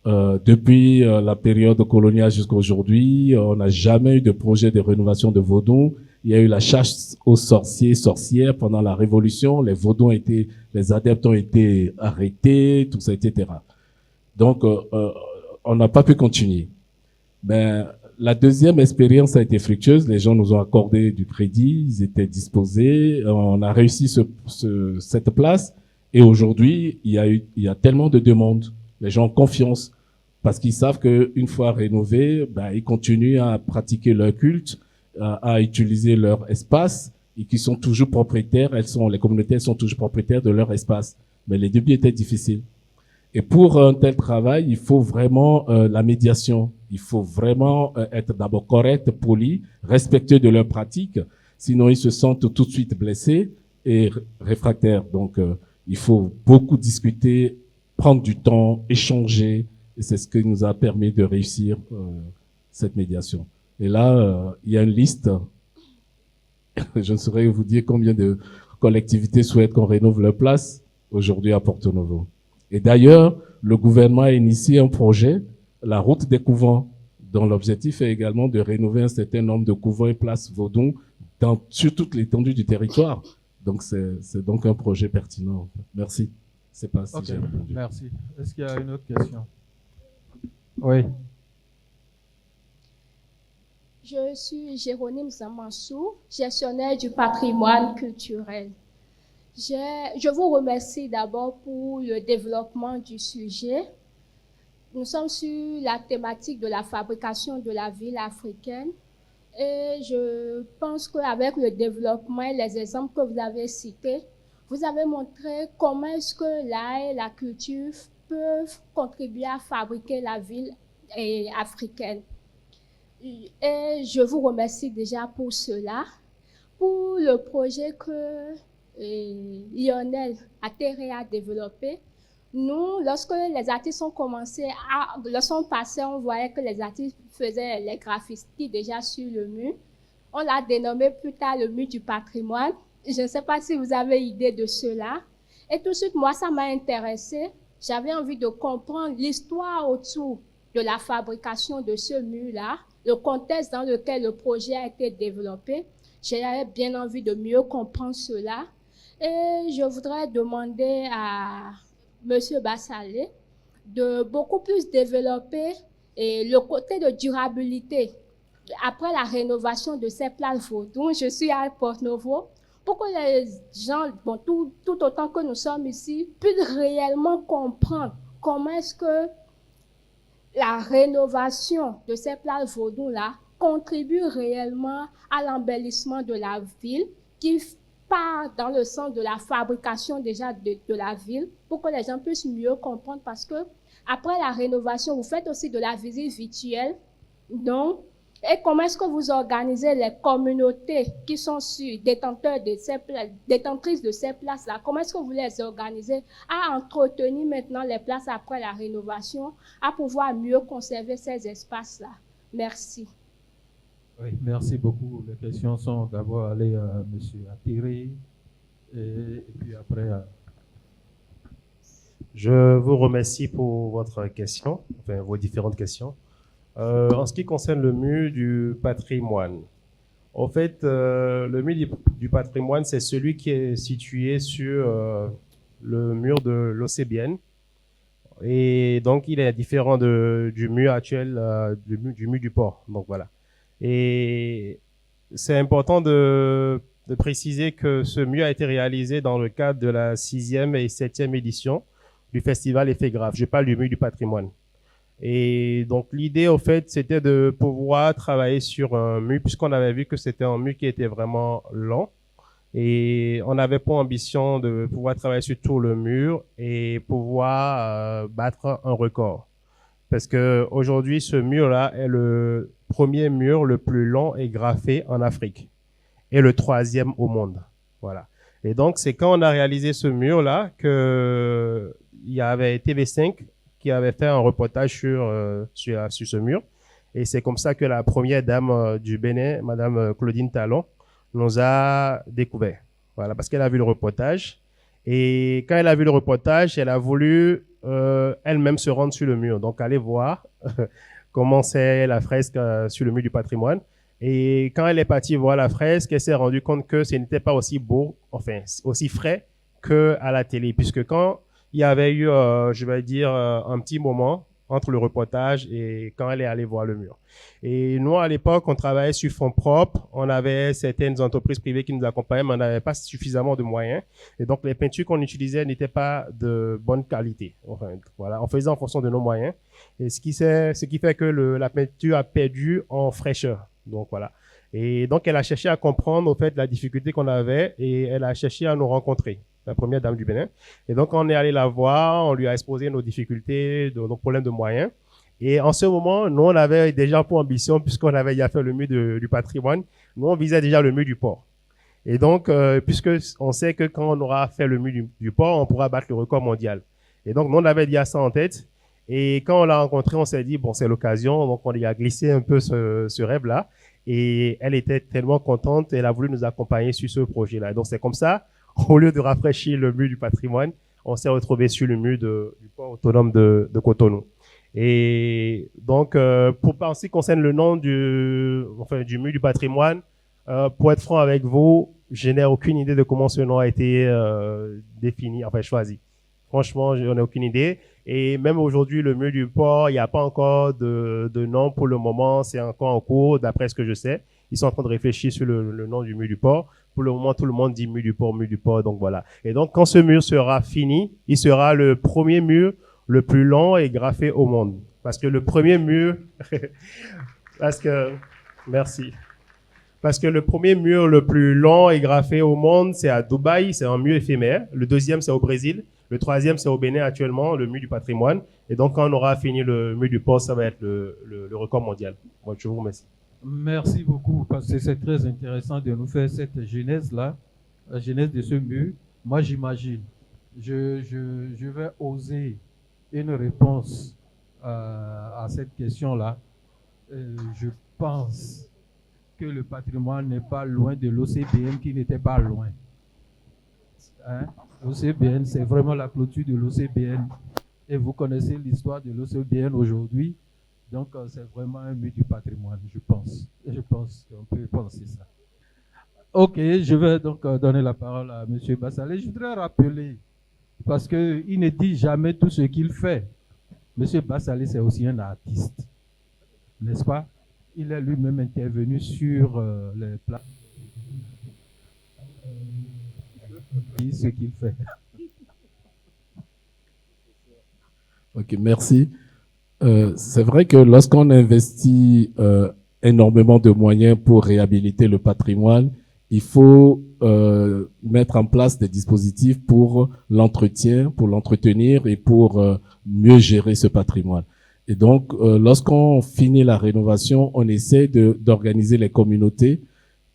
Depuis la période coloniale jusqu'à aujourd'hui, on n'a jamais eu de projet de rénovation de Vodou. Il y a eu la chasse aux sorciers, sorcières pendant la Révolution. Les Vodou les adeptes ont été arrêtés, tout ça, etc. Donc, on n'a pas pu continuer. Ben, La deuxième expérience a été fructueuse. Les gens nous ont accordé du crédit, ils étaient disposés. On a réussi cette place. Et aujourd'hui, il y a tellement de demandes. Les gens ont confiance parce qu'ils savent qu'une fois rénovés, ils continuent à pratiquer leur culte, à utiliser leur espace et qu'ils sont toujours propriétaires. Les communautés sont toujours propriétaires de leur espace. Mais les débuts étaient difficiles. Et pour un tel travail, il faut vraiment la médiation. Il faut vraiment être d'abord correct, poli, respectueux de leurs pratiques. Sinon, ils se sentent tout de suite blessés et réfractaires. Donc, il faut beaucoup discuter, prendre du temps, échanger. Et c'est ce qui nous a permis de réussir cette médiation. Et là, il y a une liste. Je ne saurais vous dire combien de collectivités souhaitent qu'on rénove leur place aujourd'hui à Porto Novo. Et d'ailleurs, le gouvernement a initié un projet, la route des couvents, dont l'objectif est également de rénover un certain nombre de couvents et places Vaudon sur toute l'étendue du territoire. Donc, c'est donc un projet pertinent. Merci. C'est pas si j'ai répondu. Merci. Est-ce qu'il y a une autre question? Oui. Je suis Jérôme Zamansou, gestionnaire du patrimoine culturel. Je vous remercie d'abord pour le développement du sujet. Nous sommes sur la thématique de la fabrication de la ville africaine et je pense qu'avec le développement et les exemples que vous avez cités, vous avez montré comment est-ce que l'art et la culture peuvent contribuer à fabriquer la ville africaine. Et je vous remercie déjà pour cela. Pour le projet que Lionel Atterré a développé, nous, lorsque les artistes ont commencé lorsqu'on passait, on voyait que les artistes faisaient les graffitis déjà sur le mur. On l'a dénommé plus tard le mur du patrimoine. Je ne sais pas si vous avez idée de cela. Et tout de suite, moi, ça m'a intéressée. J'avais envie de comprendre l'histoire autour de la fabrication de ce mur-là, le contexte dans lequel le projet a été développé. J'avais bien envie de mieux comprendre cela. Et je voudrais demander à M. Bassalé de beaucoup plus développer le côté de durabilité après la rénovation de ces places Vaudon. Je suis à Porto Novo pour que les gens, tout autant que nous sommes ici, puissent réellement comprendre comment est-ce que la rénovation de ces places Vaudon-là contribue réellement à l'embellissement de la ville, qui part dans le sens de la fabrication déjà de la ville, pour que les gens puissent mieux comprendre, parce que après la rénovation, vous faites aussi de la visite virtuelle. Donc, et comment est-ce que vous organisez les communautés qui sont détentrices de ces places-là? Comment est-ce que vous les organisez à entretenir maintenant les places après la rénovation, à pouvoir mieux conserver ces espaces-là? Merci. Oui, merci beaucoup. Les questions sont d'abord allées à M. Atterré et puis après à... Je vous remercie pour votre question, enfin vos différentes questions. En ce qui concerne le mur du patrimoine, en fait, le mur du patrimoine, c'est celui qui est situé sur le mur de l'Océbienne. Et donc, il est différent du mur actuel, du mur du port. Donc, voilà. Et c'est important de préciser que ce mur a été réalisé dans le cadre de la 6e et 7e édition du festival Effet Grave. Je parle du mur du patrimoine. Et donc, l'idée, au fait, c'était de pouvoir travailler sur un mur, puisqu'on avait vu que c'était un mur qui était vraiment lent. Et on avait pour ambition de pouvoir travailler sur tout le mur et pouvoir battre un record. Parce que aujourd'hui, ce mur-là est le premier mur le plus long et graffé en Afrique. Et le 3e au monde. Voilà. Et donc, c'est quand on a réalisé ce mur-là que il y avait TV5 qui avait fait un reportage sur ce mur. Et c'est comme ça que la première dame du Bénin, Madame Claudine Talon, nous a découvert. Voilà, parce qu'elle a vu le reportage. Et quand elle a vu le reportage, elle a voulu elle-même se rendre sur le mur. Donc, aller voir comment c'est la fresque sur le mur du patrimoine. Et quand elle est partie voir la fresque, elle s'est rendue compte que ce n'était pas aussi beau, enfin, aussi frais qu'à la télé. Puisque quand il y avait eu, je vais dire, un petit moment entre le reportage et quand elle est allée voir le mur. Et nous, à l'époque, on travaillait sur fonds propres. On avait certaines entreprises privées qui nous accompagnaient, mais on n'avait pas suffisamment de moyens. Et donc, les peintures qu'on utilisait n'étaient pas de bonne qualité. Enfin, voilà, on faisait en fonction de nos moyens. Et ce qui fait que la peinture a perdu en fraîcheur. Donc, voilà. Et donc, elle a cherché à comprendre, au fait, la difficulté qu'on avait et elle a cherché à nous rencontrer, la première dame du Bénin. Et donc, on est allé la voir, on lui a exposé nos difficultés, nos problèmes de moyens. Et en ce moment, nous, on avait déjà pour ambition, puisqu'on avait déjà fait le mur du patrimoine, nous, on visait déjà le mur du port. Et donc, puisque on sait que quand on aura fait le mur du port, on pourra battre le record mondial. Et donc, nous, on avait déjà ça en tête. Et quand on l'a rencontrée, on s'est dit, bon, c'est l'occasion. Donc, on lui a glissé un peu ce rêve-là. Et elle était tellement contente, elle a voulu nous accompagner sur ce projet-là. Donc, c'est comme ça, au lieu de rafraîchir le mur du patrimoine, on s'est retrouvé sur le mur du port autonome de Cotonou. Et donc, en ce qui concerne le nom du mur du patrimoine, pour être franc avec vous, je n'ai aucune idée de comment ce nom a été défini, choisi. Franchement, je n'ai aucune idée. Et même aujourd'hui, le mur du port, il n'y a pas encore de nom pour le moment. C'est encore en cours, d'après ce que je sais. Ils sont en train de réfléchir sur le nom du mur du port. Pour le moment, tout le monde dit mur du port. Donc voilà. Et donc, quand ce mur sera fini, il sera le premier mur le plus long et graffé au monde. Parce que le premier mur, merci. Parce que le premier mur le plus long et graffé au monde, c'est à Dubaï, c'est un mur éphémère. Le deuxième, c'est au Brésil. Le troisième, c'est au Bénin actuellement, le mur du patrimoine. Et donc, quand on aura fini le mur du port, ça va être le record mondial. Bon, je vous remercie. Merci beaucoup, parce que c'est très intéressant de nous faire cette genèse-là, la genèse de ce mur. Moi, j'imagine, je vais oser une réponse à cette question-là. Je pense que le patrimoine n'est pas loin de l'OCBN qui n'était pas loin. Hein? L'OCBN, c'est vraiment la clôture de l'OCBN. Et vous connaissez l'histoire de l'OCBN aujourd'hui. Donc, c'est vraiment un mur du patrimoine, je pense. Je pense qu'on peut penser ça. Ok, je vais donc donner la parole à M. Bassalé. Je voudrais rappeler, parce qu'il ne dit jamais tout ce qu'il fait. M. Bassalé, c'est aussi un artiste, n'est-ce pas? Il est lui-même intervenu sur les plats. Ce qu'il fait. Ok, merci. C'est vrai que lorsqu'on investit énormément de moyens pour réhabiliter le patrimoine, il faut mettre en place des dispositifs pour l'entretien, pour l'entretenir et pour mieux gérer ce patrimoine. Et donc, lorsqu'on finit la rénovation, on essaie d'organiser les communautés.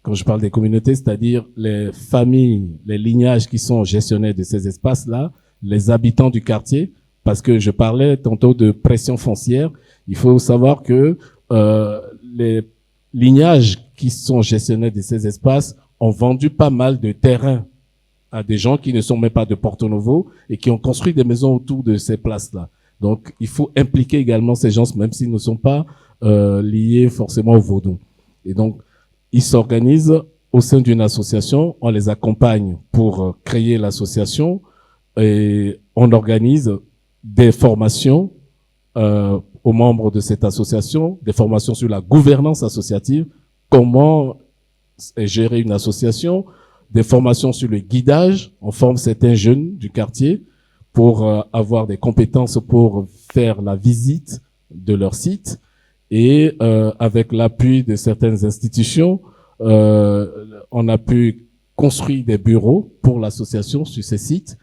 Quand je parle des communautés, c'est-à-dire les familles, les lignages qui sont gestionnaires de ces espaces-là, les habitants du quartier, parce que je parlais tantôt de pression foncière. Il faut savoir que les lignages qui sont gestionnaires de ces espaces ont vendu pas mal de terrain à des gens qui ne sont même pas de Porto Novo et qui ont construit des maisons autour de ces places-là. Donc, il faut impliquer également ces gens, même s'ils ne sont pas liés forcément au vaudou. Et donc, ils s'organisent au sein d'une association, on les accompagne pour créer l'association et on organise des formations aux membres de cette association, des formations sur la gouvernance associative, comment gérer une association, des formations sur le guidage, on forme certains jeunes du quartier pour avoir des compétences pour faire la visite de leur site et avec l'appui de certaines institutions, on a pu construire des bureaux pour l'association sur ces sites,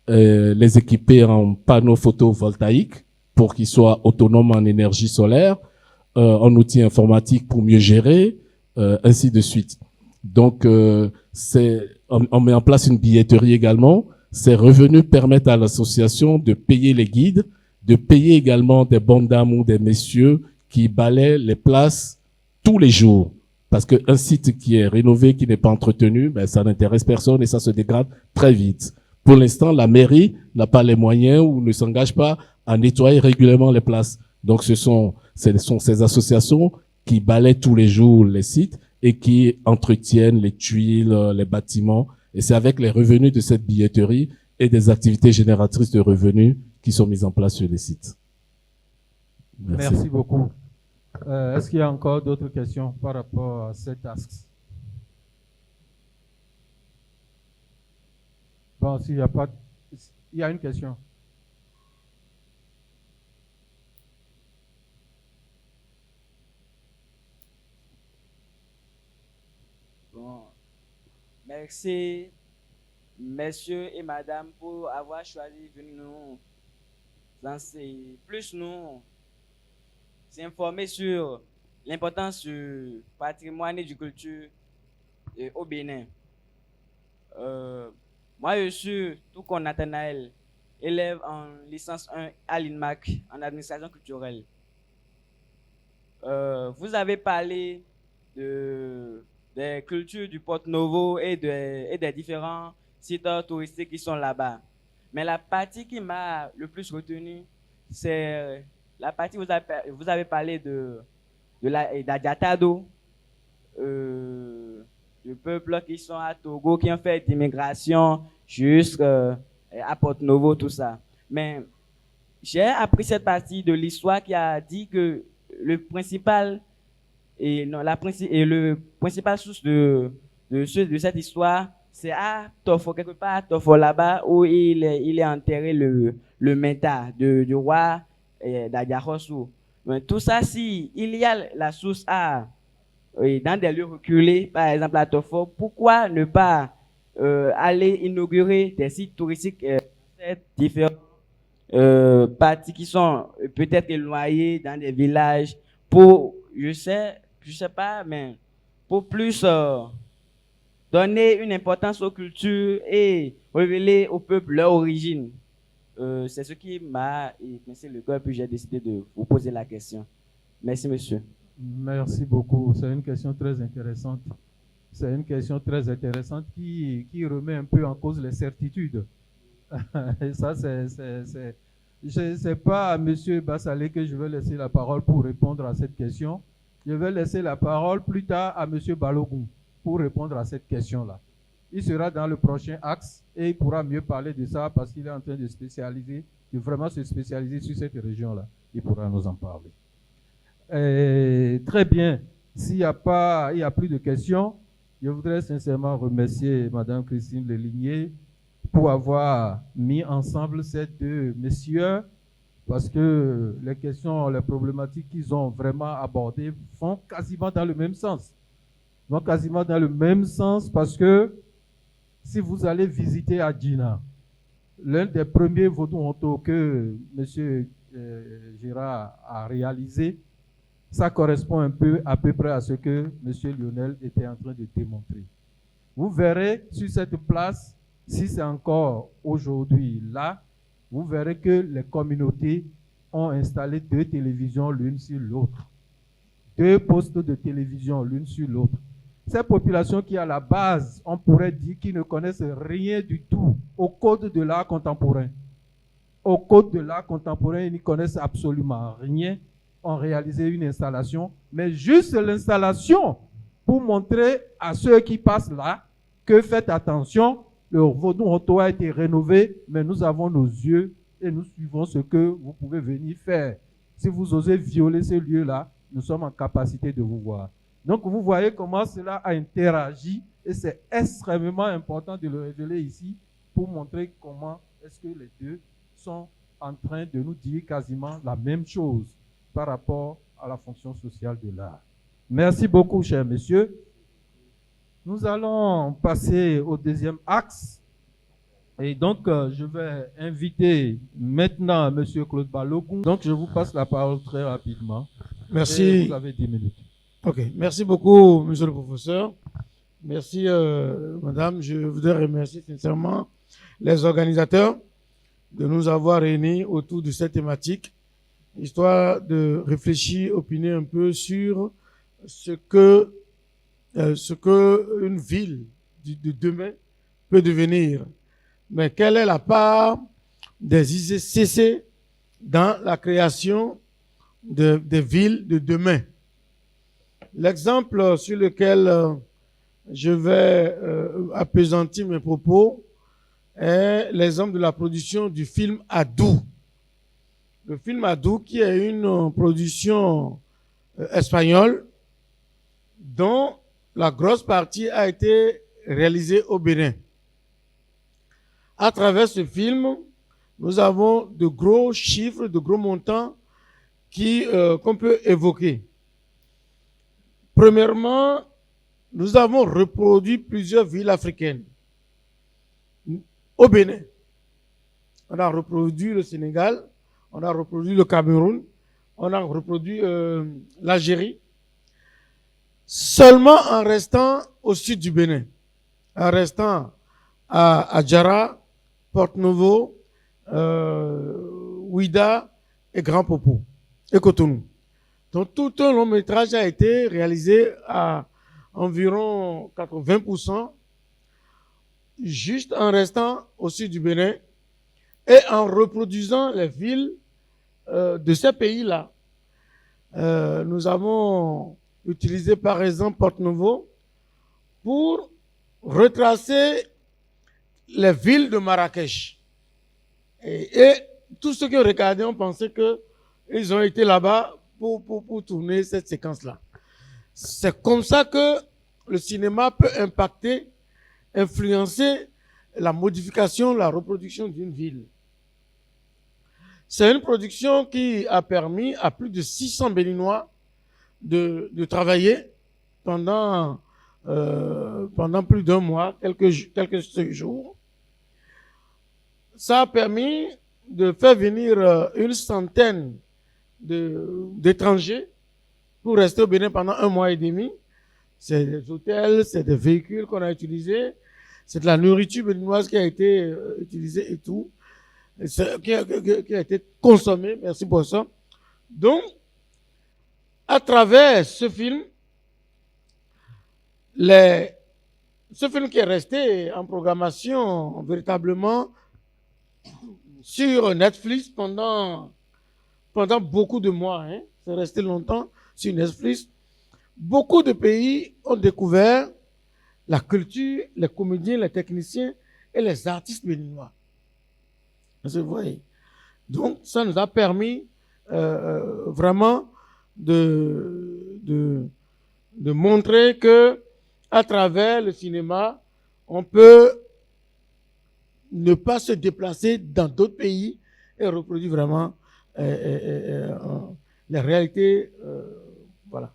les équiper en panneaux photovoltaïques pour qu'ils soient autonomes en énergie solaire, en outils informatiques pour mieux gérer, ainsi de suite. Donc, on met en place une billetterie également. Ces revenus permettent à l'association de payer les guides, de payer également des bonnes dames ou des messieurs qui balaient les places tous les jours. Parce qu'un site qui est rénové, qui n'est pas entretenu, ben, ça n'intéresse personne et ça se dégrade très vite. Pour l'instant, la mairie n'a pas les moyens ou ne s'engage pas à nettoyer régulièrement les places. Donc, ce sont ces associations qui balaient tous les jours les sites et qui entretiennent les tuiles, les bâtiments. Et c'est avec les revenus de cette billetterie et des activités génératrices de revenus qui sont mises en place sur les sites. Merci beaucoup. Est-ce qu'il y a encore d'autres questions par rapport à cet axe? Bon, s'il n'y a pas... Il y a une question. Bon, merci, messieurs et madame, pour avoir choisi de nous s'informer sur l'importance du patrimoine et du culture au Bénin. Moi, je suis Toucon Nathanaël, élève en licence 1 à l'INMAC en administration culturelle. Vous avez parlé des cultures du Porte-Novo et des différents sites touristiques qui sont là-bas. Mais la partie qui m'a le plus retenu, c'est la partie où vous avez parlé d'Adiatado, du peuple qui sont à Togo, qui ont fait d'immigration jusqu'à Porte-Novo, tout ça. Mais j'ai appris cette partie de l'histoire qui a dit que le principal source de cette histoire, c'est à Tofo, quelque part à Tofo là-bas, où il est enterré le Menta du roi d'Adiahosu. Tout ça, si il y a la source dans des lieux reculés, par exemple à Tofo, pourquoi ne pas aller inaugurer des sites touristiques dans différentes parties qui sont peut-être éloignées dans des villages pour, je sais pas, mais pour plus donner une importance aux cultures et révéler au peuple leur origine. C'est ce qui m'a épincé le cœur, puis j'ai décidé de vous poser la question. Merci, monsieur. Merci beaucoup. C'est une question très intéressante. C'est une question très intéressante qui remet un peu en cause les certitudes. Et ça, c'est pas à M. Bassalé que je vais laisser la parole pour répondre à cette question. Je vais laisser la parole plus tard à M. Balogun pour répondre à cette question-là. Il sera dans le prochain axe et il pourra mieux parler de ça parce qu'il est en train de vraiment se spécialiser sur cette région-là. Il pourra nous en parler. Très bien. Il n'y a plus de questions, je voudrais sincèrement remercier Mme Christine Leligné pour avoir mis ensemble ces deux messieurs parce que les questions, les problématiques qu'ils ont vraiment abordées vont quasiment dans le même sens. Vont quasiment dans le même sens parce que si vous allez visiter Adjina, l'un des premiers Vodou-Honto que M. Gérard a réalisé, ça correspond à peu près à ce que M. Lionel était en train de démontrer. Vous verrez sur cette place, si c'est encore aujourd'hui là, vous verrez que les communautés ont installé 2 télévisions l'une sur l'autre. 2 postes de télévision l'une sur l'autre. Ces populations qui, à la base, on pourrait dire qu'ils ne connaissent rien du tout au code de l'art contemporain. Au code de l'art contemporain, ils n'y connaissent absolument rien. Ont réalisé une installation, mais juste l'installation pour montrer à ceux qui passent là que faites attention, le Vodou-Honto a été rénové, mais nous avons nos yeux et nous suivons ce que vous pouvez venir faire. Si vous osez violer ce lieu-là, nous sommes en capacité de vous voir. Donc vous voyez comment cela a interagi et c'est extrêmement important de le révéler ici pour montrer comment est-ce que les deux sont en train de nous dire quasiment la même chose par rapport à la fonction sociale de l'art. Merci beaucoup, chers messieurs. Nous allons passer au deuxième axe. Et donc, je vais inviter maintenant M. Claude Balogun. Donc, je vous passe la parole très rapidement. Merci. Et vous avez 10 minutes. OK. Merci beaucoup, monsieur le professeur. Merci, madame. Je voudrais remercier sincèrement les organisateurs de nous avoir réunis autour de cette thématique, histoire de réfléchir, opiner un peu sur ce que une ville de demain peut devenir. Mais quelle est la part des ICC dans la création des villes de demain? L'exemple sur lequel je vais appesantir mes propos est l'exemple de la production du film Adou. Le film Adou, qui est une production espagnole, dont la grosse partie a été réalisée au Bénin. À travers ce film, nous avons de gros chiffres, de gros montants qu'on peut évoquer. Premièrement, nous avons reproduit plusieurs villes africaines. Au Bénin, on a reproduit le Sénégal, on a reproduit le Cameroun, on a reproduit l'Algérie, seulement en restant au sud du Bénin, en restant à Djara, Porte-Novo, Ouida et Grand Popo et Cotonou. Donc tout un long métrage a été réalisé à environ 80%, juste en restant au sud du Bénin et en reproduisant les villes de ces pays-là. Nous avons utilisé par exemple Porte-Novo pour retracer les villes de Marrakech. Et tous ceux qui ont regardé ont pensé qu'ils ont été là-bas pour tourner cette séquence-là. C'est comme ça que le cinéma peut impacter, influencer la modification, la reproduction d'une ville. C'est une production qui a permis à plus de 600 Béninois de travailler pendant plus d'un mois, quelques jours. Ça a permis de faire venir une centaine d'étrangers pour rester au Bénin pendant un mois et demi. C'est des hôtels, c'est des véhicules qu'on a utilisés, c'est de la nourriture béninoise qui a été utilisée et tout, qui a été consommée, merci pour ça. Donc, à travers ce film, ce film qui est resté en programmation véritablement sur Netflix pendant beaucoup de mois, hein. C'est resté longtemps sur Netflix. Beaucoup de pays ont découvert la culture, les comédiens, les techniciens et les artistes béninois. Vous voyez. Donc, ça nous a permis vraiment de montrer que à travers le cinéma, on peut ne pas se déplacer dans d'autres pays et reproduire vraiment les réalités. Voilà.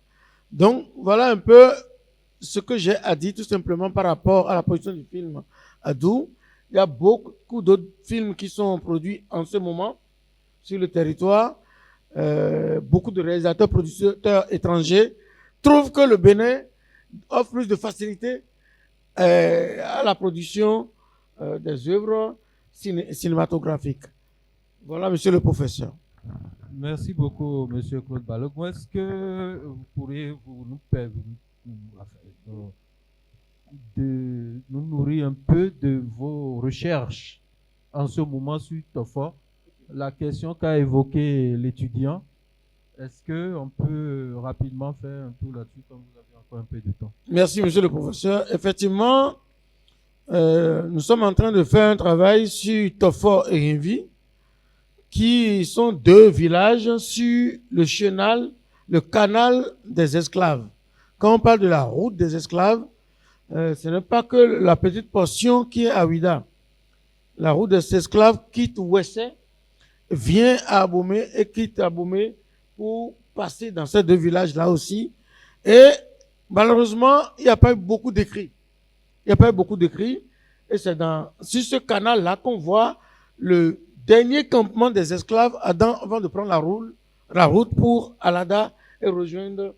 Donc, voilà un peu ce que j'ai à dire tout simplement par rapport à la production du film Adou. Il y a beaucoup d'autres films qui sont produits en ce moment sur le territoire. Beaucoup de réalisateurs, producteurs étrangers trouvent que le Bénin offre plus de facilité à la production des œuvres cinématographiques. Voilà, monsieur le professeur. Merci beaucoup, monsieur Claude Balog. Est-ce que vous pourriez nous nourrir un peu de vos recherches en ce moment sur Tofor? La question qu'a évoquée l'étudiant, est-ce qu'on peut rapidement faire un tour là-dessus comme vous avez encore un peu de temps? Merci, monsieur le professeur. Effectivement, nous sommes en train de faire un travail sur Tofor et Rinvi, qui sont deux villages sur le canal des esclaves. Quand on parle de la route des esclaves, ce n'est pas que la petite portion qui est à Ouida. La route des esclaves quitte Ouessé, vient à Abomey et quitte Abomey pour passer dans ces deux villages-là aussi. Et malheureusement, il n'y a pas eu beaucoup d'écrits. Et c'est sur ce canal-là qu'on voit le dernier campement des esclaves avant de prendre la route pour Alada et rejoindre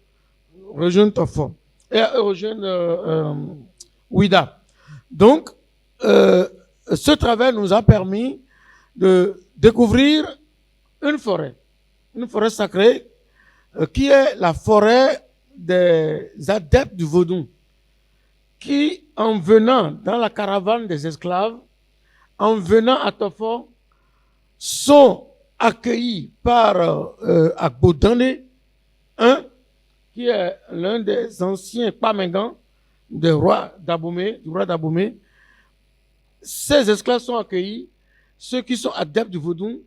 Tofor et rejoindre Ouida. Donc, ce travail nous a permis de découvrir une forêt sacrée qui est la forêt des adeptes du vaudou, qui, en venant dans la caravane des esclaves, en venant à Tofor, sont accueillis par Agbodane, qui est l'un des anciens Pamengans du roi d'Abomey. Ces esclaves sont accueillis. Ceux qui sont adeptes du vaudou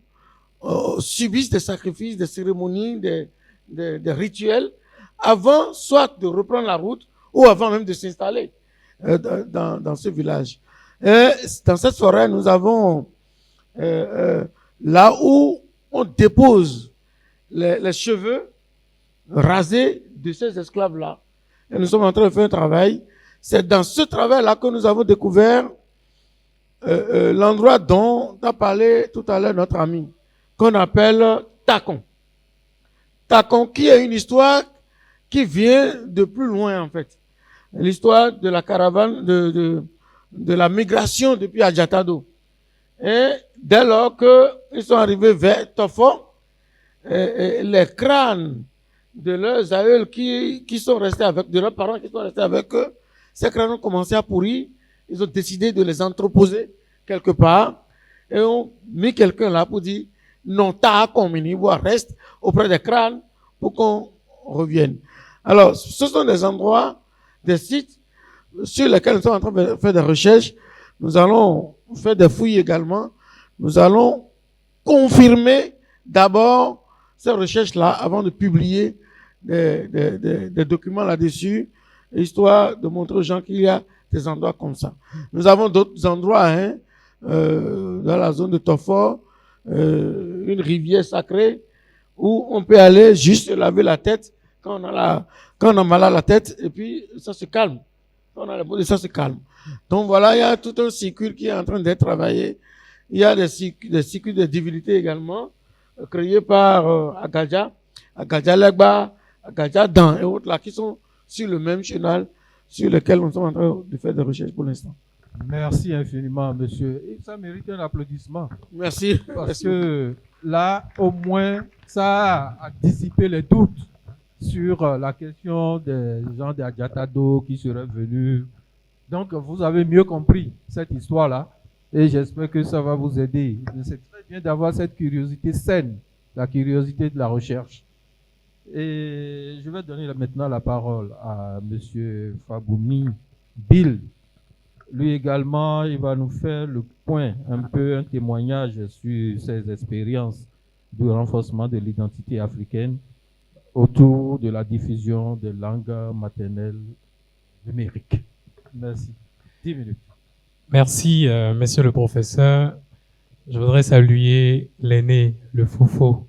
subissent des sacrifices, des cérémonies, des rituels, avant soit de reprendre la route ou avant même de s'installer dans ce village. Et dans cette forêt, nous avons là où on dépose les cheveux rasés de ces esclaves-là. Et nous sommes en train de faire un travail. C'est dans ce travail-là que nous avons découvert l'endroit dont a parlé tout à l'heure notre ami, qu'on appelle Tacon. Tacon, qui est une histoire qui vient de plus loin, en fait. L'histoire de la caravane, de la migration depuis Adjatado. Et dès lors qu'ils sont arrivés vers Tofo, les crânes de leurs aïeuls qui sont restés avec, de leurs parents qui sont restés avec eux, ces crânes ont commencé à pourrir. Ils ont décidé de les entreposer quelque part et ont mis quelqu'un là pour dire non, t'as communiqué, reste auprès des crânes pour qu'on revienne. Alors, ce sont des endroits, des sites sur lesquels nous sommes en train de faire des recherches. Nous allons faire des fouilles également. Nous allons confirmer d'abord ces recherches-là avant de publier des documents là-dessus, histoire de montrer aux gens qu'il y a des endroits comme ça. Nous avons d'autres endroits, dans la zone de Tofor, une rivière sacrée où on peut aller juste se laver la tête quand on a mal à la tête et puis ça se calme. Quand on a la boule, ça se calme. Donc voilà, il y a tout un circuit qui est en train d'être travaillé. Il y a des circuits de divinité également, créés par Agadja Legba, Agadja Dan et autres là qui sont sur le même chenal sur lequel nous sommes en train de faire des recherches pour l'instant. Merci infiniment, monsieur. Et ça mérite un applaudissement. Merci. Parce que là, au moins, ça a dissipé les doutes sur la question des gens d'Adjatado qui seraient venus. Donc, vous avez mieux compris cette histoire-là. Et j'espère que ça va vous aider. C'est très bien d'avoir cette curiosité saine, la curiosité de la recherche. Et je vais donner maintenant la parole à monsieur Faboumi Bill. Lui également, il va nous faire le point, un témoignage sur ses expériences de renforcement de l'identité africaine autour de la diffusion des langues maternelles numériques. Merci. 10 minutes. Merci, monsieur le professeur. Je voudrais saluer l'aîné, le Fofo,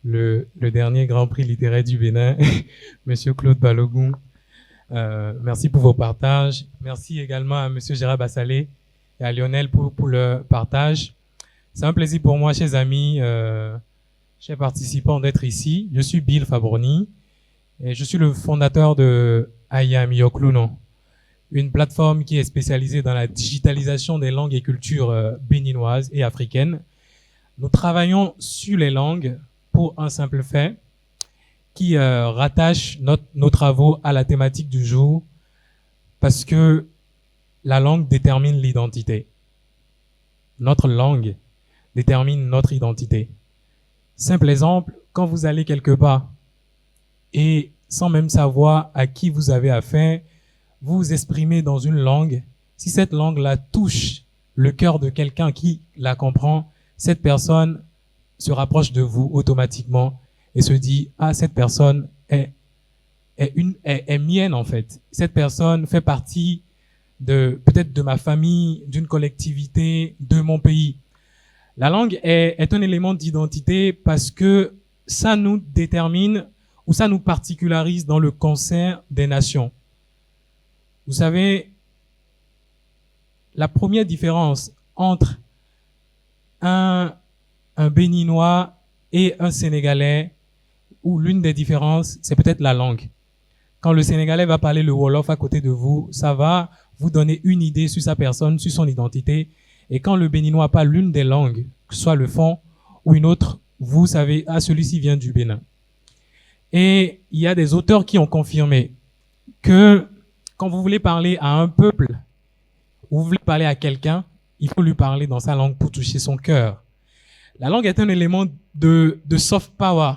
le dernier Grand Prix littéraire du Bénin, monsieur Claude Balogun. Merci pour vos partages. Merci également à monsieur Gérard Bassalé et à Lionel pour le partage. C'est un plaisir pour moi, chers amis, chers participants, d'être ici. Je suis Bill Fabroni et je suis le fondateur de Ayam Yokluno, une plateforme qui est spécialisée dans la digitalisation des langues et cultures béninoises et africaines. Nous travaillons sur les langues pour un simple fait qui rattache nos travaux à la thématique du jour, parce que la langue détermine l'identité. Notre langue détermine notre identité. Simple exemple, quand vous allez quelque part et sans même savoir à qui vous avez affaire, vous vous exprimez dans une langue. Si cette langue-là touche le cœur de quelqu'un qui la comprend, cette personne se rapproche de vous automatiquement et se dit, ah, cette personne est mienne en fait. Cette personne fait partie peut-être de ma famille, d'une collectivité, de mon pays. La langue est un élément d'identité parce que ça nous détermine ou ça nous particularise dans le concert des nations. Vous savez, la première différence entre un Béninois et un Sénégalais, ou l'une des différences, c'est peut-être la langue. Quand le Sénégalais va parler le Wolof à côté de vous, ça va vous donner une idée sur sa personne, sur son identité. Et quand le Béninois parle l'une des langues, que ce soit le fon ou une autre, vous savez, ah, celui-ci vient du Bénin. Et il y a des auteurs qui ont confirmé que quand vous voulez parler à un peuple, ou vous voulez parler à quelqu'un, il faut lui parler dans sa langue pour toucher son cœur. La langue est un élément de soft power,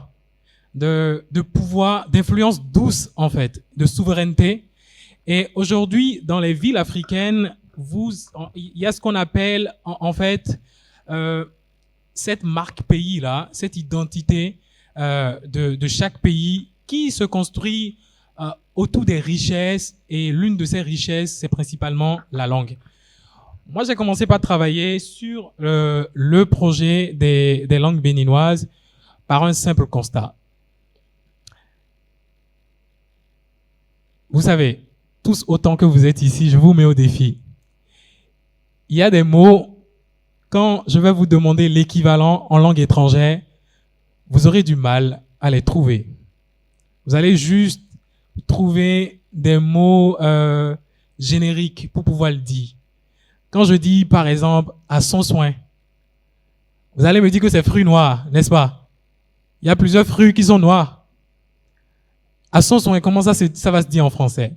de pouvoir, d'influence douce en fait, de souveraineté. Et aujourd'hui, dans les villes africaines, il y a ce qu'on appelle en fait cette marque pays-là, cette identité de chaque pays qui se construit autour des richesses, et l'une de ces richesses, c'est principalement la langue. Moi, j'ai commencé par travailler sur le projet des langues béninoises par un simple constat. Vous savez, tous autant que vous êtes ici, je vous mets au défi. Il y a des mots, quand je vais vous demander l'équivalent en langue étrangère, vous aurez du mal à les trouver. Vous allez juste trouver des mots génériques pour pouvoir le dire. Quand je dis, par exemple, à son soin, vous allez me dire que c'est fruit noir, n'est-ce pas? Il y a plusieurs fruits qui sont noirs. À son soin, comment ça va se dire en français?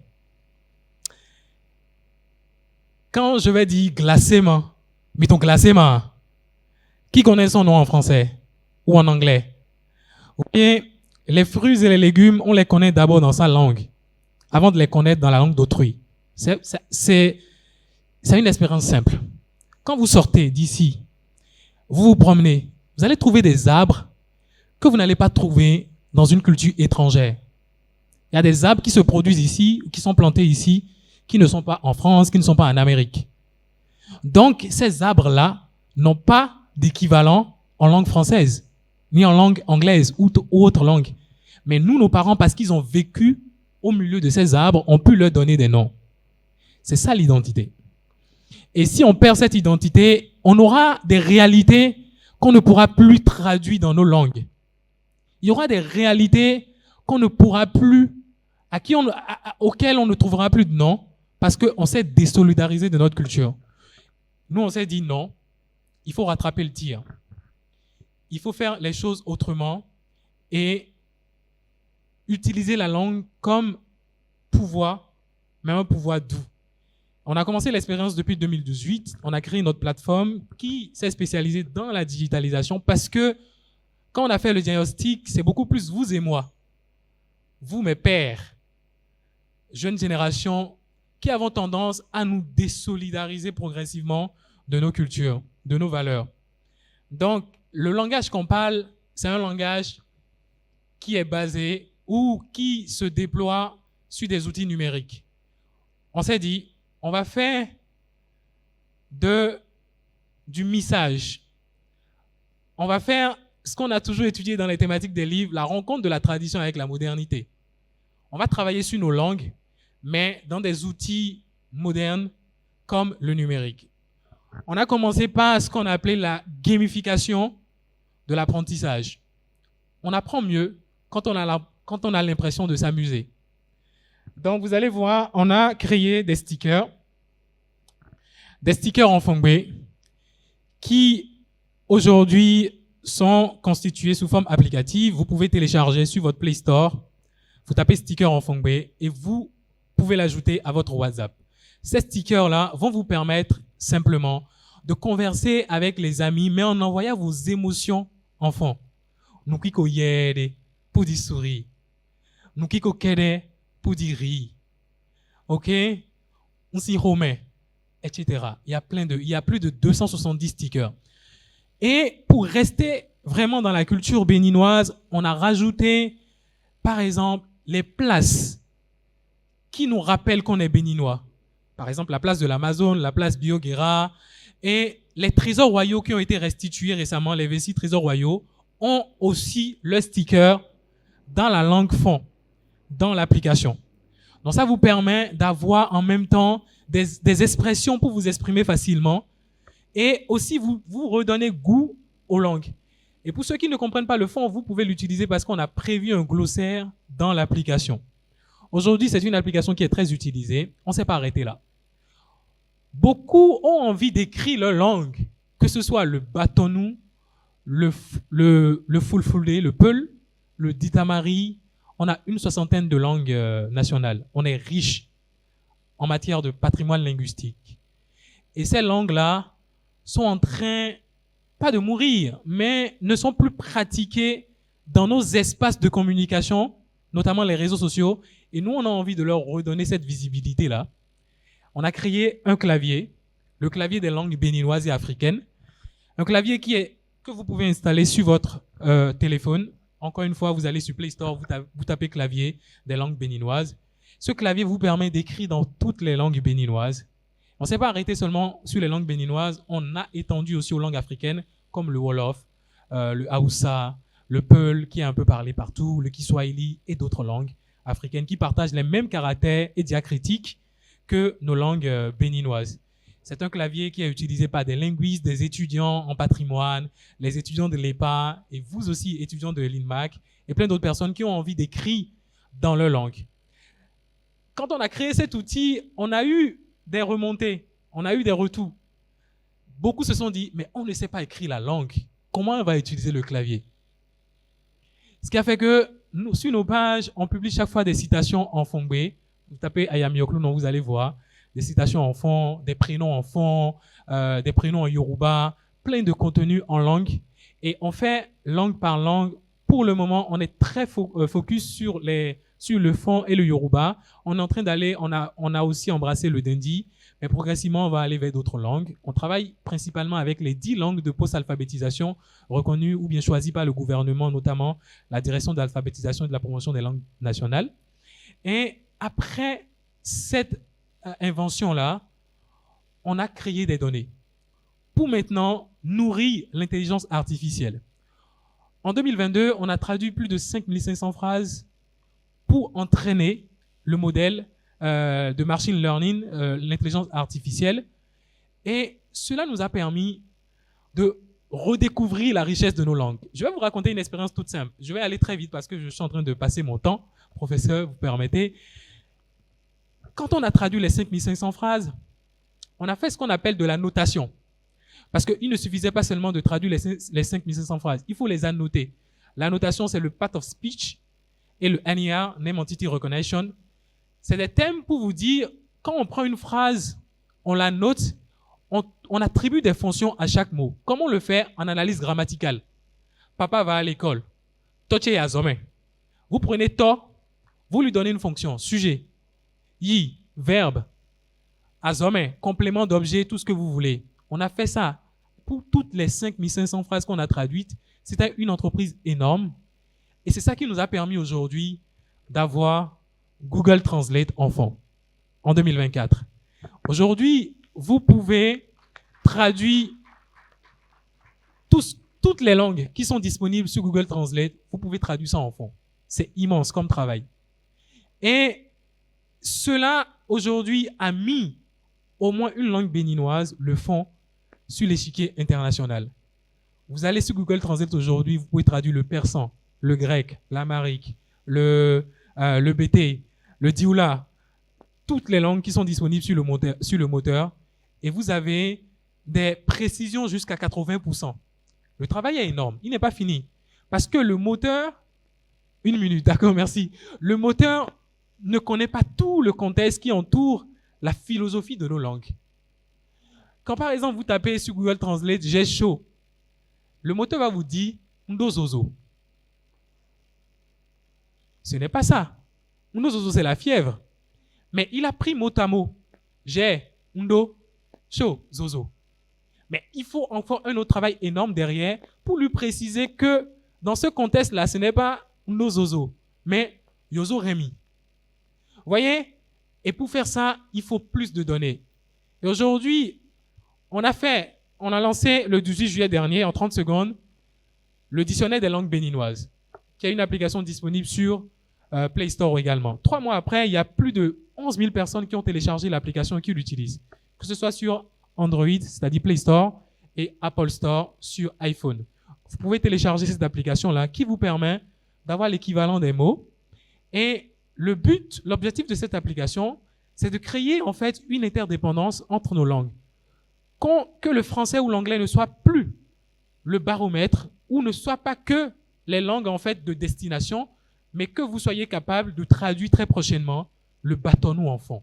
Quand je vais dire glacément, mettons glacément, qui connaît son nom en français ou en anglais? Ou bien, les fruits et les légumes, on les connaît d'abord dans sa langue, avant de les connaître dans la langue d'autrui. C'est une expérience simple. Quand vous sortez d'ici, vous vous promenez, vous allez trouver des arbres que vous n'allez pas trouver dans une culture étrangère. Il y a des arbres qui se produisent ici, qui sont plantés ici, qui ne sont pas en France, qui ne sont pas en Amérique. Donc, ces arbres-là n'ont pas d'équivalent en langue française, ni en langue anglaise ou autre langue. Mais nous, nos parents, parce qu'ils ont vécu au milieu de ces arbres, ont pu leur donner des noms. C'est ça l'identité. Et si on perd cette identité, on aura des réalités qu'on ne pourra plus traduire dans nos langues. Il y aura des réalités qu'on ne pourra plus, auxquelles on ne trouvera plus de nom, parce qu'on s'est désolidarisé de notre culture. Nous, on s'est dit non, il faut rattraper le tir. Il faut faire les choses autrement et utiliser la langue comme pouvoir, mais un pouvoir doux. On a commencé l'expérience depuis 2018. On a créé notre plateforme qui s'est spécialisée dans la digitalisation parce que quand on a fait le diagnostic, c'est beaucoup plus vous et moi, vous, mes pères, jeune génération, qui avons tendance à nous désolidariser progressivement de nos cultures, de nos valeurs. Donc, le langage qu'on parle, c'est un langage qui est basé ou qui se déploie sur des outils numériques. On s'est dit, on va faire du message. On va faire ce qu'on a toujours étudié dans les thématiques des livres, la rencontre de la tradition avec la modernité. On va travailler sur nos langues, mais dans des outils modernes comme le numérique. On a commencé par ce qu'on a appelé la gamification de l'apprentissage. On apprend mieux quand on a l'impression de s'amuser. Donc, vous allez voir, on a créé des stickers en Fongbe qui, aujourd'hui, sont constitués sous forme applicative. Vous pouvez télécharger sur votre Play Store. Vous tapez sticker en Fongbe et vous pouvez l'ajouter à votre WhatsApp. Ces stickers-là vont vous permettre simplement de converser avec les amis, mais en envoyant vos émotions en fond. Nous qui yede pour dire sourire. Nous qui kede pour dire rire. OK? On s'y remet, etc. Il y a plus de 270 stickers. Et pour rester vraiment dans la culture béninoise, on a rajouté, par exemple, les places qui nous rappellent qu'on est béninois. Par exemple, la place de l'Amazone, la place Bioguera, et les trésors royaux qui ont été restitués récemment, les V6 trésors royaux, ont aussi le sticker dans la langue fond, dans l'application. Donc ça vous permet d'avoir en même temps des expressions pour vous exprimer facilement et aussi vous redonner goût aux langues. Et pour ceux qui ne comprennent pas le fond, vous pouvez l'utiliser parce qu'on a prévu un glossaire dans l'application. Aujourd'hui, c'est une application qui est très utilisée. On ne s'est pas arrêté là. Beaucoup ont envie d'écrire leur langue, que ce soit le batonou, le fulfulde, le peul, le ditamari. On a une 60aine de langues nationales. On est riche en matière de patrimoine linguistique. Et ces langues-là sont en train, pas de mourir, mais ne sont plus pratiquées dans nos espaces de communication, notamment les réseaux sociaux. Et nous, on a envie de leur redonner cette visibilité-là. On a créé un clavier, le clavier des langues béninoises et africaines. Un clavier qui est que vous pouvez installer sur votre téléphone. Encore une fois, vous allez sur Play Store, vous tapez clavier des langues béninoises. Ce clavier vous permet d'écrire dans toutes les langues béninoises. On ne s'est pas arrêté seulement sur les langues béninoises, on a étendu aussi aux langues africaines comme le Wolof, le Haoussa, le Peul qui est un peu parlé partout, le Kiswahili et d'autres langues africaines qui partagent les mêmes caractères et diacritiques que nos langues béninoises. C'est un clavier qui est utilisé par des linguistes, des étudiants en patrimoine, les étudiants de l'EPA et vous aussi, étudiants de l'INMAC et plein d'autres personnes qui ont envie d'écrire dans leur langue. Quand on a créé cet outil, on a eu des remontées, on a eu des retours. Beaucoup se sont dit, mais on ne sait pas écrire la langue. Comment on va utiliser le clavier? Ce qui a fait que nous, sur nos pages, on publie chaque fois des citations en fongbe. Vous tapez Ayamioklu, vous allez voir des citations en fond, des prénoms en fond, des prénoms en Yoruba, plein de contenus en langue. Et on fait langue par langue. Pour le moment, on est très focus sur le fond et le Yoruba. On est en train d'aller, on a aussi embrassé le Dindi, mais progressivement, on va aller vers d'autres langues. On travaille principalement avec les 10 langues de post-alphabétisation reconnues ou bien choisies par le gouvernement, notamment la direction de l'alphabétisation et de la promotion des langues nationales. Et après cette invention-là, on a créé des données pour maintenant nourrir l'intelligence artificielle. En 2022, on a traduit plus de 5500 phrases pour entraîner le modèle de machine learning, l'intelligence artificielle. Et cela nous a permis de redécouvrir la richesse de nos langues. Je vais vous raconter une expérience toute simple. Je vais aller très vite parce que je suis en train de passer mon temps. Professeur, vous permettez. Quand on a traduit les 5500 phrases, on a fait ce qu'on appelle de la notation. Parce qu'il ne suffisait pas seulement de traduire les 5500 phrases. Il faut les annoter. L'annotation, c'est le path of speech et le NER, Name Entity Recognition. C'est des thèmes pour vous dire, quand on prend une phrase, on la note, on attribue des fonctions à chaque mot. Comme on le fait en analyse grammaticale. Papa va à l'école. Toche yazome. Vous prenez to, vous lui donnez une fonction. Sujet. Yi, verbe. Azome, complément d'objet, tout ce que vous voulez. On a fait ça pour toutes les 5500 phrases qu'on a traduites. C'était une entreprise énorme. Et c'est ça qui nous a permis aujourd'hui d'avoir Google Translate enfant en 2024. Aujourd'hui, vous pouvez traduire toutes les langues qui sont disponibles sur Google Translate. Vous pouvez traduire ça en fond. C'est immense comme travail. Et cela, aujourd'hui, a mis au moins une langue béninoise, le fond, sur l'échiquier international. Vous allez sur Google Translate aujourd'hui, vous pouvez traduire le persan, le grec, l'amharique, le BT, le dioula, toutes les langues qui sont disponibles sur le moteur, et vous avez des précisions jusqu'à 80%. Le travail est énorme, il n'est pas fini. Parce que le moteur, une minute, d'accord, merci. Le moteur ne connaît pas tout le contexte qui entoure la philosophie de nos langues. Quand par exemple vous tapez sur Google Translate, j'ai chaud, le moteur va vous dire Ndo Zozo. Ce n'est pas ça. Ndo Zozo, c'est la fièvre. Mais il a pris mot à mot. J'ai Ndo chaud Zozo. Mais il faut encore un autre travail énorme derrière pour lui préciser que dans ce contexte-là, ce n'est pas Ndo Zozo, mais Yozo Rémi. Vous voyez? Et pour faire ça, il faut plus de données. Et aujourd'hui, on a lancé le 18 juillet dernier, en 30 secondes, le dictionnaire des langues béninoises, qui a une application disponible sur Play Store également. 3 mois après, il y a plus de 11 000 personnes qui ont téléchargé l'application et qui l'utilisent, que ce soit sur Android, c'est-à-dire Play Store, et Apple Store sur iPhone. Vous pouvez télécharger cette application-là qui vous permet d'avoir l'équivalent des mots. Et l'objectif de cette application, c'est de créer en fait une interdépendance entre nos langues. Que le français ou l'anglais ne soit plus le baromètre ou ne soit pas que les langues en fait de destination, mais que vous soyez capable de traduire très prochainement le batonou en fond,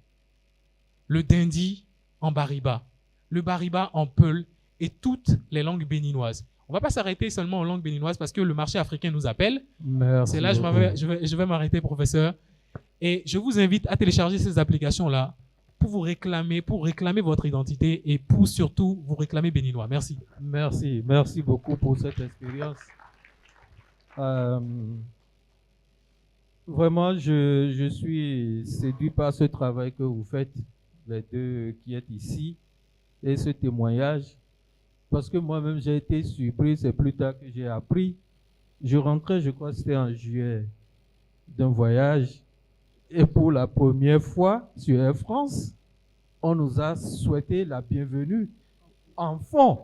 le dindi en bariba, le bariba en peul et toutes les langues béninoises. On ne va pas s'arrêter seulement aux langues béninoises parce que le marché africain nous appelle. C'est là que je vais m'arrêter, professeur. Et je vous invite à télécharger ces applications-là pour vous réclamer, pour réclamer votre identité et pour surtout vous réclamer béninois. Merci. Merci beaucoup pour cette expérience. Vraiment, je suis séduit par ce travail que vous faites, les deux qui êtes ici, et ce témoignage, parce que moi-même j'ai été surpris, c'est plus tard que j'ai appris. Je rentrais, je crois que c'était en juillet, d'un voyage, et pour la première fois sur Air France, on nous a souhaité la bienvenue en fond.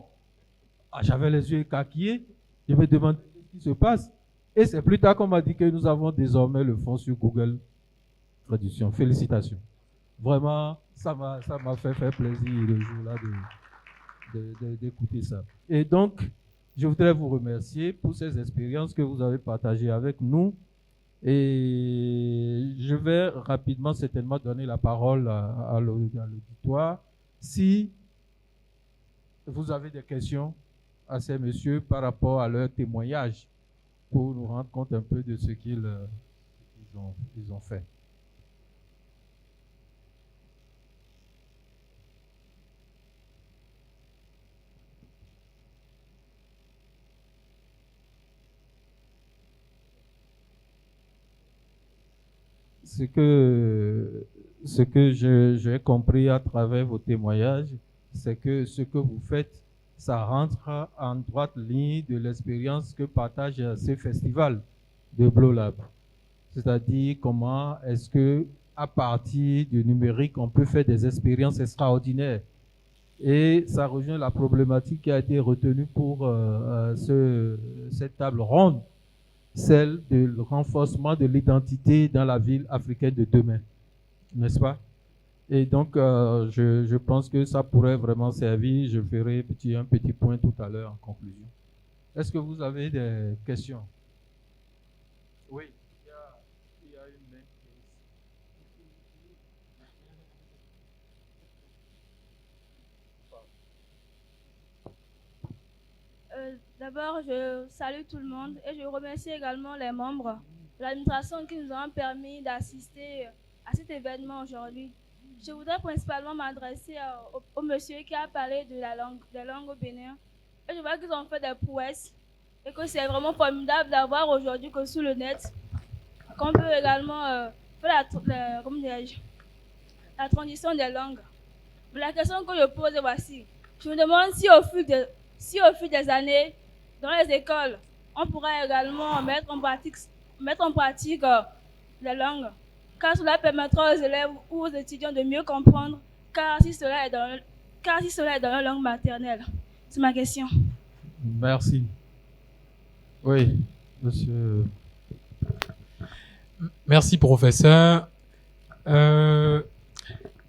J'avais les yeux écarquillés, je me demandais ce qui se passe. Et c'est plus tard qu'on m'a dit que nous avons désormais le fond sur Google Traduction. Félicitations. Vraiment, ça m'a fait plaisir le jour-là d'écouter ça. Et donc, je voudrais vous remercier pour ces expériences que vous avez partagées avec nous. Et je vais rapidement, certainement, donner la parole à l'auditoire. Si vous avez des questions à ces messieurs par rapport à leur témoignage, pour nous rendre compte un peu de ce qu'ils ont fait. Ce que j'ai compris à travers vos témoignages, c'est que ce que vous faites, ça rentre en droite ligne de l'expérience que partage ce festival de Blow Lab. C'est-à-dire comment est-ce que, à partir du numérique, on peut faire des expériences extraordinaires. Et ça rejoint la problématique qui a été retenue pour cette table ronde, celle du renforcement de l'identité dans la ville africaine de demain, n'est-ce pas? Et donc, je pense que ça pourrait vraiment servir. Je ferai un petit point tout à l'heure en conclusion. Est-ce que vous avez des questions? Oui, il y a une main. D'abord, je salue tout le monde et je remercie également les membres de l'administration qui nous ont permis d'assister à cet événement aujourd'hui. Je voudrais principalement m'adresser au monsieur qui a parlé de des langues au Bénin. Et je vois qu'ils ont fait des prouesses et que c'est vraiment formidable d'avoir aujourd'hui que sur le net, qu'on peut également faire la transition des langues. Mais la question que je pose est voici. Je me demande si au fil des années, dans les écoles, on pourrait également mettre en pratique les langues, car cela permettra aux élèves ou aux étudiants de mieux comprendre, car si cela est dans leur langue maternelle. C'est ma question. Merci. Oui, monsieur. Merci, professeur.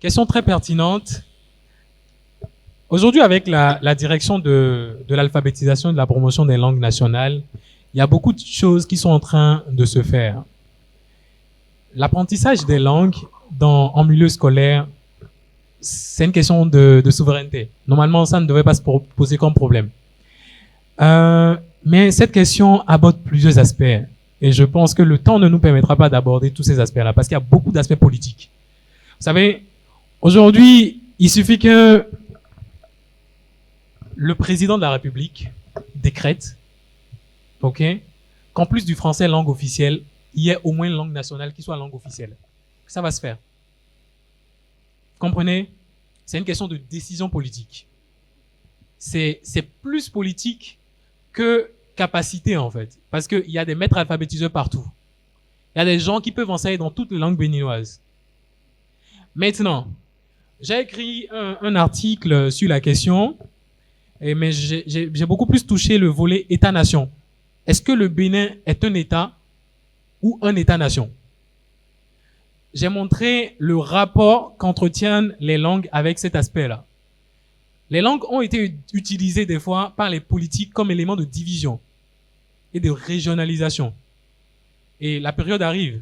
Question très pertinente. Aujourd'hui, avec la direction de l'alphabétisation et de la promotion des langues nationales, il y a beaucoup de choses qui sont en train de se faire. L'apprentissage des langues en milieu scolaire, c'est une question de souveraineté. Normalement, ça ne devrait pas se poser comme problème. Mais cette question aborde plusieurs aspects. Et je pense que le temps ne nous permettra pas d'aborder tous ces aspects-là, parce qu'il y a beaucoup d'aspects politiques. Vous savez, aujourd'hui, il suffit que le président de la République décrète, qu'en plus du français langue officielle, il y ait au moins une langue nationale qui soit langue officielle. Ça va se faire. Vous comprenez? C'est une question de décision politique. C'est plus politique que capacité, en fait. Parce qu'il y a des maîtres alphabétiseurs partout. Il y a des gens qui peuvent enseigner dans toutes les langues béninoises. Maintenant, j'ai écrit un article sur la question, mais j'ai beaucoup plus touché le volet État-nation. Est-ce que le Bénin est un État ou un État-nation? J'ai montré le rapport qu'entretiennent les langues avec cet aspect-là. Les langues ont été utilisées des fois par les politiques comme élément de division et de régionalisation. Et la période arrive,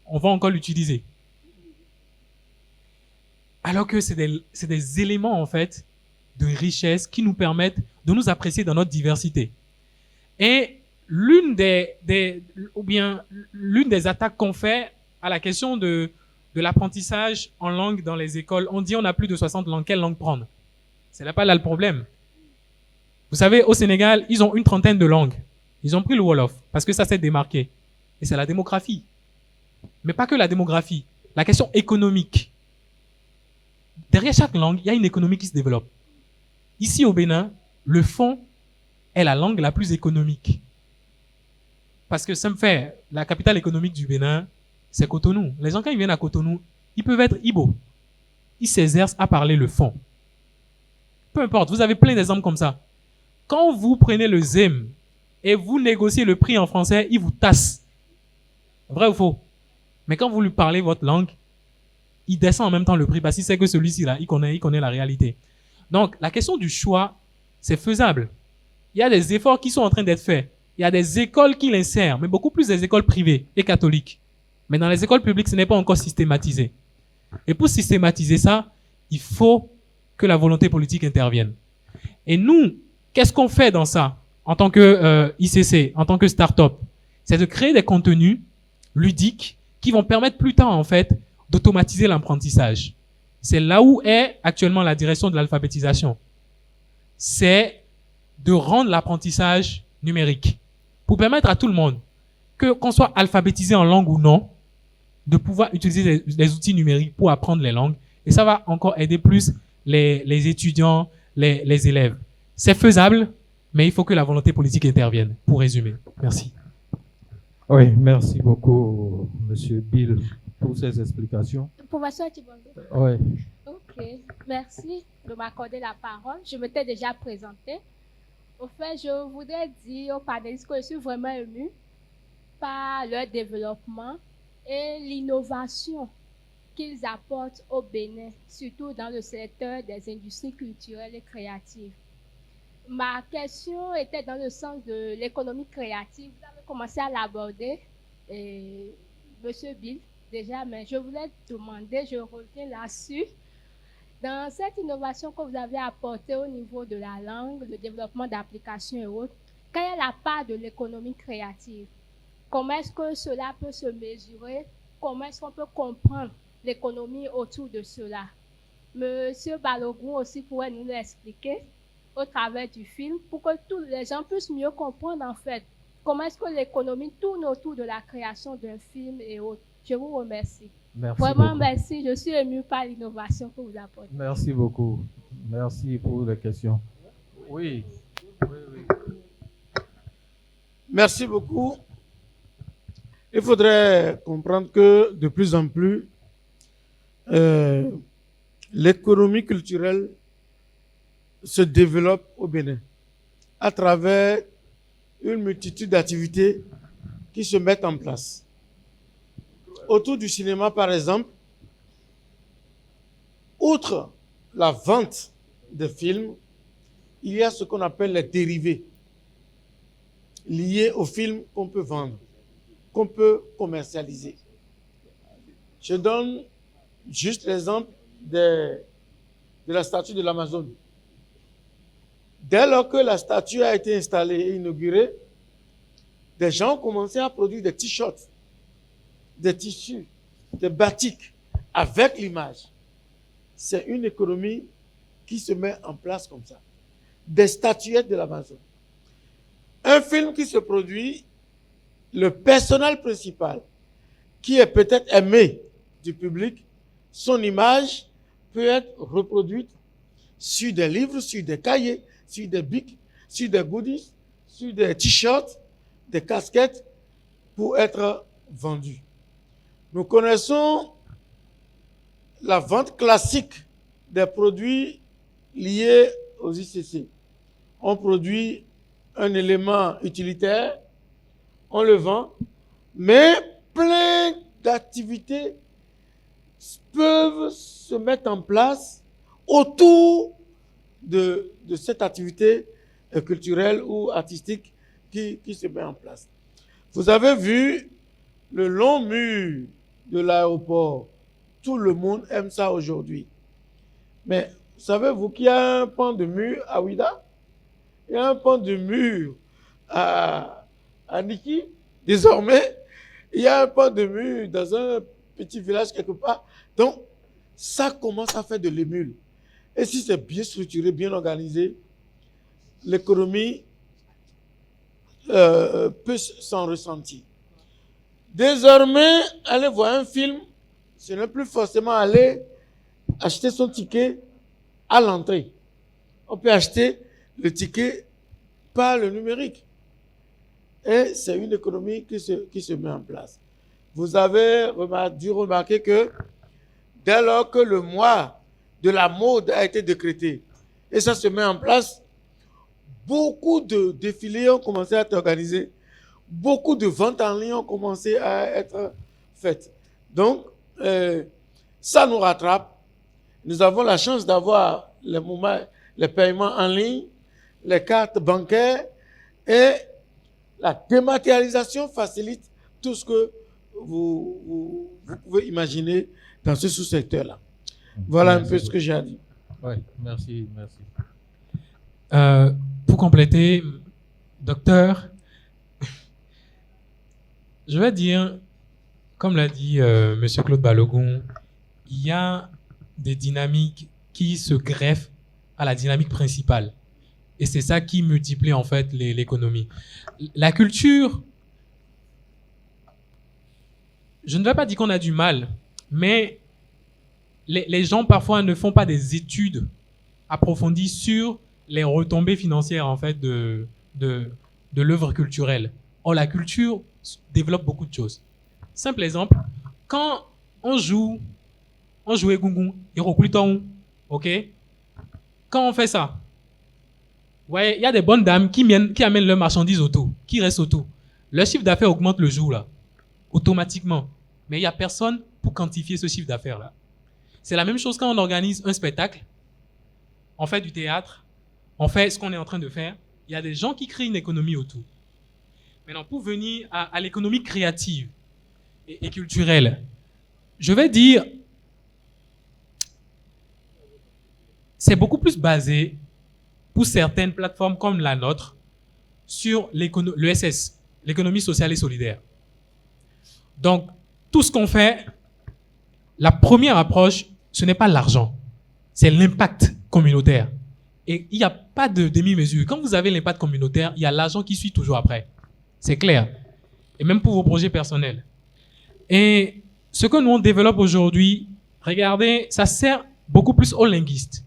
on va encore l'utiliser. Alors que c'est des éléments, en fait, de richesse qui nous permettent de nous apprécier dans notre diversité. Et l'une des attaques qu'on fait à la question de de l'apprentissage en langue dans les écoles. On dit on a plus de 60 langues. Quelle langue prendre? C'est là pas là le problème. Vous savez, au Sénégal, ils ont une trentaine de langues. Ils ont pris le Wolof parce que ça s'est démarqué. Et c'est la démographie. Mais pas que la démographie. La question économique. Derrière chaque langue, il y a une économie qui se développe. Ici au Bénin, le fond est la langue la plus économique. Parce que ça me fait, la capitale économique du Bénin, c'est Cotonou. Les gens, quand ils viennent à Cotonou, ils peuvent être Ibo. Ils s'exercent à parler le fond. Peu importe, vous avez plein d'exemples comme ça. Quand vous prenez le ZEM et vous négociez le prix en français, il vous tasse. Vrai ou faux? Mais quand vous lui parlez votre langue, il descend en même temps le prix parce qu'il sait que celui-ci, là, il connaît la réalité. Donc, la question du choix, c'est faisable. Il y a des efforts qui sont en train d'être faits. Il y a des écoles qui l'insèrent, mais beaucoup plus des écoles privées et catholiques. Mais dans les écoles publiques, ce n'est pas encore systématisé. Et pour systématiser ça, il faut que la volonté politique intervienne. Et nous, qu'est-ce qu'on fait dans ça, en tant que ICC, en tant que start-up? C'est de créer des contenus ludiques qui vont permettre plus tard, en fait, d'automatiser l'apprentissage. C'est là où est actuellement la direction de l'alphabétisation. C'est de rendre l'apprentissage numérique pour permettre à tout le monde, qu'on soit alphabétisé en langue ou non, de pouvoir utiliser les outils numériques pour apprendre les langues. Et ça va encore aider plus les étudiants, les élèves. C'est faisable, mais il faut que la volonté politique intervienne, pour résumer. Merci. Oui, merci beaucoup, Monsieur Bill, pour ces explications. Professeur Tibongo. Oui. Ok, merci de m'accorder la parole. Je m'étais déjà présentée. Au fait, je voudrais dire aux panélistes que je suis vraiment émue par leur développement et l'innovation qu'ils apportent au Bénin, surtout dans le secteur des industries culturelles et créatives. Ma question était dans le sens de l'économie créative. Vous avez commencé à l'aborder, Monsieur Bill, déjà, mais je voulais demander, je reviens là-dessus. Dans cette innovation que vous avez apportée au niveau de la langue, le développement d'applications et autres, quelle est la part de l'économie créative? Comment est-ce que cela peut se mesurer? Comment est-ce qu'on peut comprendre l'économie autour de cela? Monsieur Balogun aussi pourrait nous l'expliquer au travers du film pour que tous les gens puissent mieux comprendre en fait comment est-ce que l'économie tourne autour de la création d'un film et autres. Je vous remercie. Merci Vraiment, beaucoup. merci. Je suis émue par l'innovation que vous apportez. Merci beaucoup. Merci pour les questions. Oui. Merci beaucoup. Il faudrait comprendre que de plus en plus, l'économie culturelle se développe au Bénin à travers une multitude d'activités qui se mettent en place. Autour du cinéma, par exemple, outre la vente de films, il y a ce qu'on appelle les dérivés liés aux films qu'on peut vendre, qu'on peut commercialiser. Je donne juste l'exemple de la statue de l'Amazone. Dès lors que la statue a été installée et inaugurée, des gens ont commencé à produire des t-shirts, des tissus, des batiks avec l'image. C'est une économie qui se met en place comme ça. Des statuettes de l'Amazone. Un film qui se produit, le personnel principal, qui est peut-être aimé du public, son image peut être reproduite sur des livres, sur des cahiers, sur des bics, sur des goodies, sur des t-shirts, des casquettes, pour être vendue. Nous connaissons la vente classique des produits liés aux ICC. On produit un élément utilitaire, on le vend, mais plein d'activités peuvent se mettre en place autour de cette activité culturelle ou artistique qui se met en place. Vous avez vu le long mur de l'aéroport. Tout le monde aime ça aujourd'hui. Mais savez-vous qu'il y a un pan de mur à Ouida? Il y a un pan de mur à Niki. Désormais, il y a un pan de mur dans un petit village quelque part. Donc, ça commence à faire de l'émule. Et si c'est bien structuré, bien organisé, l'économie peut s'en ressentir. Désormais, aller voir un film, ce n'est plus forcément aller acheter son ticket à l'entrée. On peut acheter le ticket par le numérique. Et c'est une économie qui se met en place. Vous avez dû remarquer que dès lors que le mois de la mode a été décrété, et ça se met en place, beaucoup de défilés ont commencé à être organisés, beaucoup de ventes en ligne ont commencé à être faites. Donc, ça nous rattrape. Nous avons la chance d'avoir les paiements en ligne, les cartes bancaires, et la dématérialisation facilite tout ce que vous pouvez imaginer dans ce sous-secteur-là. Voilà un peu ce que j'ai à dire. Oui, merci. Pour compléter, docteur, je vais dire, comme l'a dit M. Claude Balogun, il y a des dynamiques qui se greffent à la dynamique principale. Et c'est ça qui multiplie en fait l'économie. La culture, je ne vais pas dire qu'on a du mal, mais les gens parfois ne font pas des études approfondies sur les retombées financières en fait de l'œuvre culturelle. Or, la culture développe beaucoup de choses. Simple exemple, quand on jouait Gungun, ok? Quand on fait ça, ouais, il y a des bonnes dames qui amènent leurs marchandises autour, qui restent autour. Leur chiffre d'affaires augmente le jour là, automatiquement. Mais il n'y a personne pour quantifier ce chiffre d'affaires là. C'est la même chose quand on organise un spectacle, on fait du théâtre, on fait ce qu'on est en train de faire. Il y a des gens qui créent une économie autour. Maintenant, pour venir à l'économie créative et culturelle, je vais dire, c'est beaucoup plus basé pour certaines plateformes comme la nôtre, sur l'ESS, l'économie sociale et solidaire. Donc, tout ce qu'on fait, la première approche, ce n'est pas l'argent, c'est l'impact communautaire. Et il n'y a pas de demi-mesure. Quand vous avez l'impact communautaire, il y a l'argent qui suit toujours après. C'est clair. Et même pour vos projets personnels. Et ce que nous on développe aujourd'hui, regardez, ça sert beaucoup plus aux linguistes.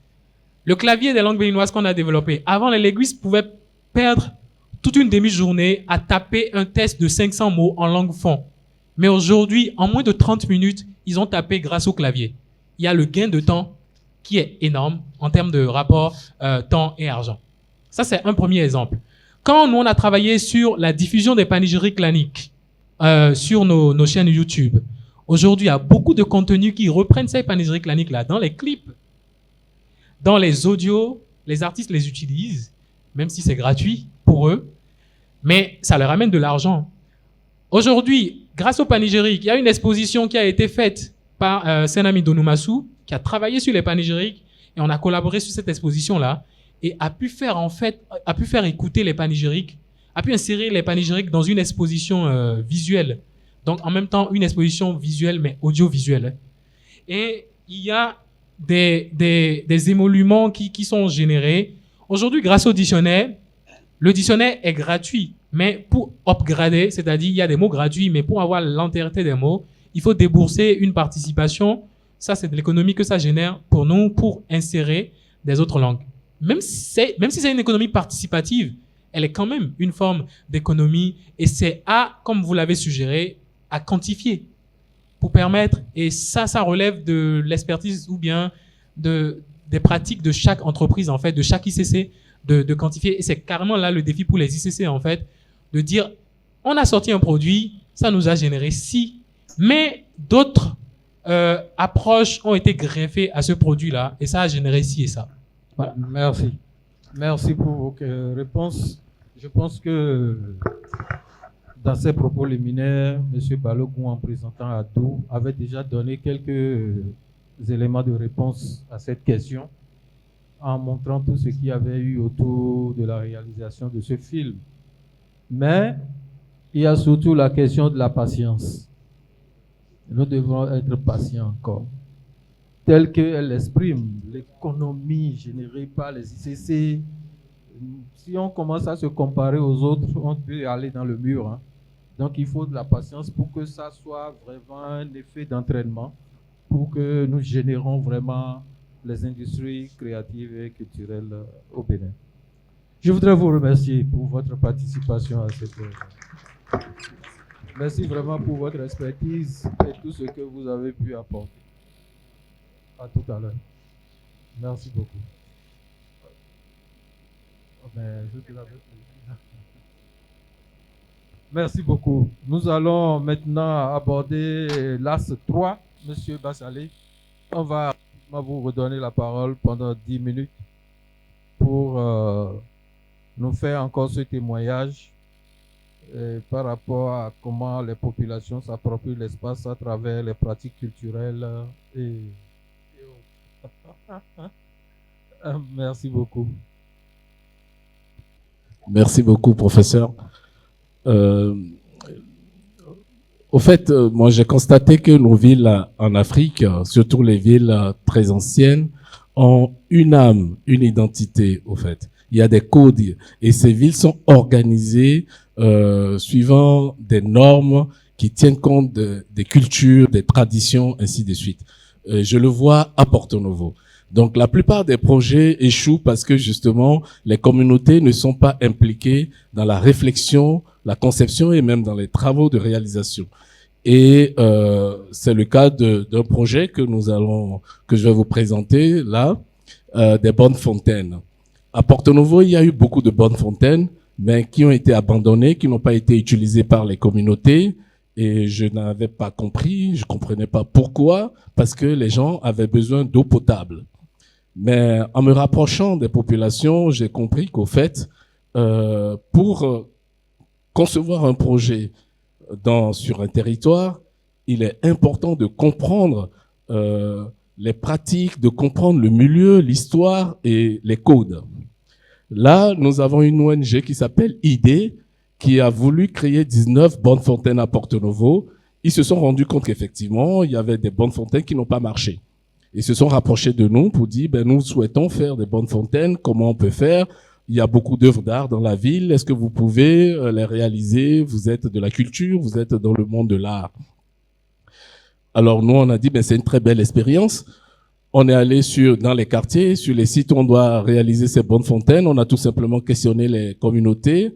Le clavier des langues béninoises qu'on a développé, avant les linguistes pouvaient perdre toute une demi-journée à taper un test de 500 mots en langue fon. Mais aujourd'hui, en moins de 30 minutes, ils ont tapé grâce au clavier. Il y a le gain de temps qui est énorme en termes de rapport temps et argent. Ça, c'est un premier exemple. Quand nous, on a travaillé sur la diffusion des panégyriques claniques sur nos chaînes YouTube, aujourd'hui, il y a beaucoup de contenus qui reprennent ces panégyriques claniques-là dans les clips. Dans les audios, les artistes les utilisent, même si c'est gratuit pour eux, mais ça leur amène de l'argent. Aujourd'hui, grâce au panégyrique, il y a une exposition qui a été faite par Senami Donumasu, qui a travaillé sur les panégyriques, et on a collaboré sur cette exposition-là, et a pu faire écouter les panégyriques, a pu insérer les panégyriques dans une exposition visuelle. Donc, en même temps, une exposition visuelle, mais audiovisuelle. Et il y a des émoluments qui sont générés. Aujourd'hui, grâce au dictionnaire, le dictionnaire est gratuit, mais pour upgrader, c'est-à-dire il y a des mots gratuits, mais pour avoir l'entièreté des mots, il faut débourser une participation. Ça, c'est de l'économie que ça génère pour nous, pour insérer des autres langues. Même si c'est une économie participative, elle est quand même une forme d'économie, et c'est comme vous l'avez suggéré, à quantifier pour permettre, et ça relève de l'expertise ou bien des pratiques de chaque entreprise, en fait, de chaque ICC, de quantifier. Et c'est carrément là le défi pour les ICC, en fait, de dire, on a sorti un produit, ça nous a généré ci, mais d'autres approches ont été greffées à ce produit-là, et ça a généré ci et ça. Voilà. Merci pour vos réponses. Je pense que dans ses propos liminaires, M. Balogun, en présentant Adou, avait déjà donné quelques éléments de réponse à cette question, en montrant tout ce qu'il y avait eu autour de la réalisation de ce film. Mais il y a surtout la question de la patience. Nous devons être patients encore. Telle qu'elle exprime l'économie générée par les ICC, si on commence à se comparer aux autres, on peut aller dans le mur. Hein. Donc il faut de la patience pour que ça soit vraiment un effet d'entraînement, pour que nous générons vraiment les industries créatives et culturelles au Bénin. Je voudrais vous remercier pour votre participation à cette œuvre. Merci vraiment pour votre expertise et tout ce que vous avez pu apporter. À tout à l'heure. Merci beaucoup. Merci beaucoup. Nous allons maintenant aborder l'As 3, Monsieur Bassalé. On va vous redonner la parole pendant 10 minutes pour nous faire encore ce témoignage par rapport à comment les populations s'approprient l'espace à travers les pratiques culturelles et merci beaucoup. Merci beaucoup, professeur. Au fait, moi j'ai constaté que nos villes en Afrique, surtout les villes très anciennes, ont une âme, une identité, au fait. Il y a des codes et ces villes sont organisées suivant des normes qui tiennent compte des cultures, des traditions, ainsi de suite. Je le vois à Porto Novo. Donc la plupart des projets échouent parce que justement les communautés ne sont pas impliquées dans la réflexion, la conception et même dans les travaux de réalisation. Et c'est le cas d'un projet que je vais vous présenter là, des bonnes fontaines. À Porto Novo, il y a eu beaucoup de bonnes fontaines, mais qui ont été abandonnées, qui n'ont pas été utilisées par les communautés. Et je n'avais pas compris, je comprenais pas pourquoi, parce que les gens avaient besoin d'eau potable. Mais en me rapprochant des populations, j'ai compris qu'au fait, pour concevoir un projet sur un territoire, il est important de comprendre les pratiques, de comprendre le milieu, l'histoire et les codes. Là, nous avons une ONG qui s'appelle ID, qui a voulu créer 19 bonnes fontaines à Porto Novo. Ils se sont rendus compte qu'effectivement, il y avait des bonnes fontaines qui n'ont pas marché. Ils se sont rapprochés de nous pour dire, nous souhaitons faire des bonnes fontaines, comment on peut faire? Il y a beaucoup d'œuvres d'art dans la ville, est-ce que vous pouvez les réaliser? Vous êtes de la culture, vous êtes dans le monde de l'art. Alors nous, on a dit, c'est une très belle expérience. On est allé dans les quartiers, sur les sites où on doit réaliser ces bonnes fontaines. On a tout simplement questionné les communautés.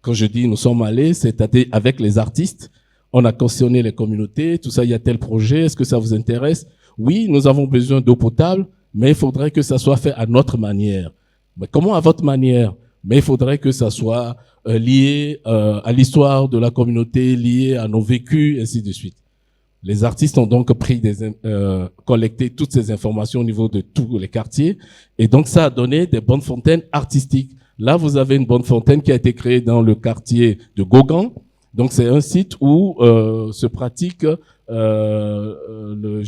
Quand je dis nous sommes allés, c'est-à-dire avec les artistes. On a questionné les communautés, tout ça, il y a tel projet, est-ce que ça vous intéresse? Oui, nous avons besoin d'eau potable, mais il faudrait que ça soit fait à notre manière. Mais comment à votre manière? Mais il faudrait que ça soit lié à l'histoire de la communauté, lié à nos vécus, ainsi de suite. Les artistes ont donc collecté toutes ces informations au niveau de tous les quartiers, et donc ça a donné des bonnes fontaines artistiques. Là, vous avez une bonne fontaine qui a été créée dans le quartier de Gogan. Donc, c'est un site où se pratique, le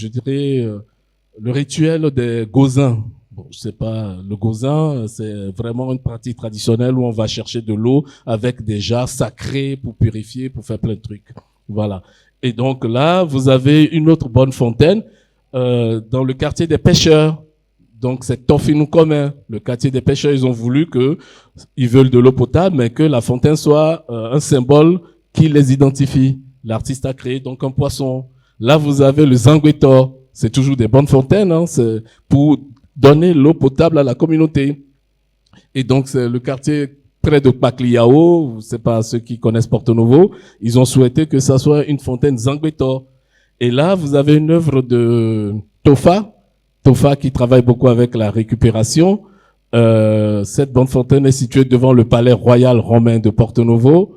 rituel des gozins. Bon, je sais pas, le gozin, c'est vraiment une pratique traditionnelle où on va chercher de l'eau avec des jarres sacrés pour purifier, pour faire plein de trucs. Voilà. Et donc là, vous avez une autre bonne fontaine dans le quartier des pêcheurs. Donc, c'est Tofinou commun. Le quartier des pêcheurs, ils ont voulu ils veulent de l'eau potable, mais que la fontaine soit un symbole qui les identifie. L'artiste a créé donc un poisson. Là, vous avez le Zanguetor. C'est toujours des bonnes fontaines, hein, c'est pour donner l'eau potable à la communauté. Et donc, c'est le quartier près de Pacliao, c'est pas ceux qui connaissent Porto Novo, ils ont souhaité que ça soit une fontaine Zanguetor. Et là, vous avez une œuvre de Tofa qui travaille beaucoup avec la récupération. Cette bonne fontaine est située devant le palais royal romain de Porto Novo.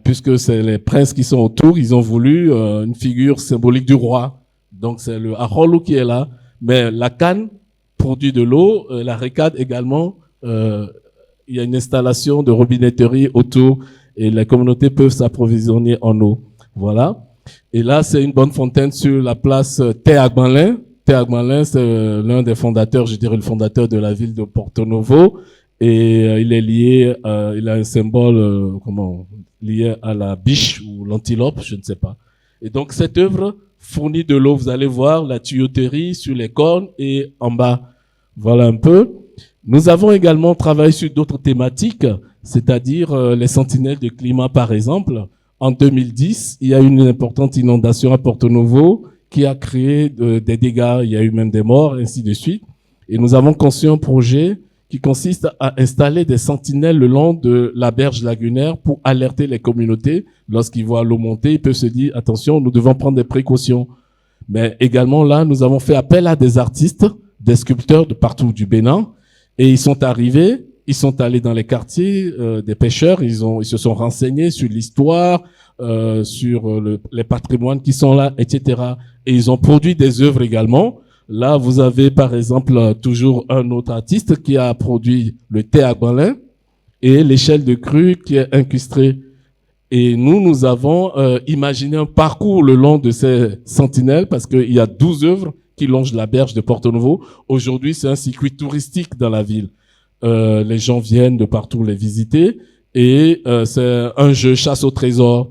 Puisque c'est les princes qui sont autour, ils ont voulu une figure symbolique du roi. Donc c'est le Arolo qui est là. Mais la canne produit de l'eau, la récade également. Il y a une installation de robinetterie autour et les communautés peuvent s'approvisionner en eau. Voilà. Et là, c'est une bonne fontaine sur la place Théagmalin. Théagmalin, c'est l'un des fondateurs, je dirais le fondateur de la ville de Porto Novo. Et il est lié, il a un symbole lié à la biche ou l'antilope, je ne sais pas. Et donc cette œuvre fournit de l'eau. Vous allez voir la tuyauterie sur les cornes et en bas. Voilà un peu. Nous avons également travaillé sur d'autres thématiques, c'est-à-dire les sentinelles de climat, par exemple. En 2010, il y a eu une importante inondation à Porto-Novo qui a créé des dégâts. Il y a eu même des morts, ainsi de suite. Et nous avons conçu un projet qui consiste à installer des sentinelles le long de la berge lagunaire pour alerter les communautés. Lorsqu'ils voient l'eau monter, ils peuvent se dire, attention, nous devons prendre des précautions. Mais également là, nous avons fait appel à des artistes, des sculpteurs de partout du Bénin, et ils sont arrivés, ils sont allés dans les quartiers des pêcheurs, ils se sont renseignés sur l'histoire, sur les patrimoines qui sont là, etc. Et ils ont produit des œuvres également. Là, vous avez par exemple toujours un autre artiste qui a produit le thé à Gbalin et l'échelle de crue qui est incrustée. Et nous avons imaginé un parcours le long de ces sentinelles parce qu'il y a 12 œuvres qui longent la berge de Porto-Novo. Aujourd'hui, c'est un circuit touristique dans la ville. Les gens viennent de partout les visiter et c'est un jeu chasse au trésor.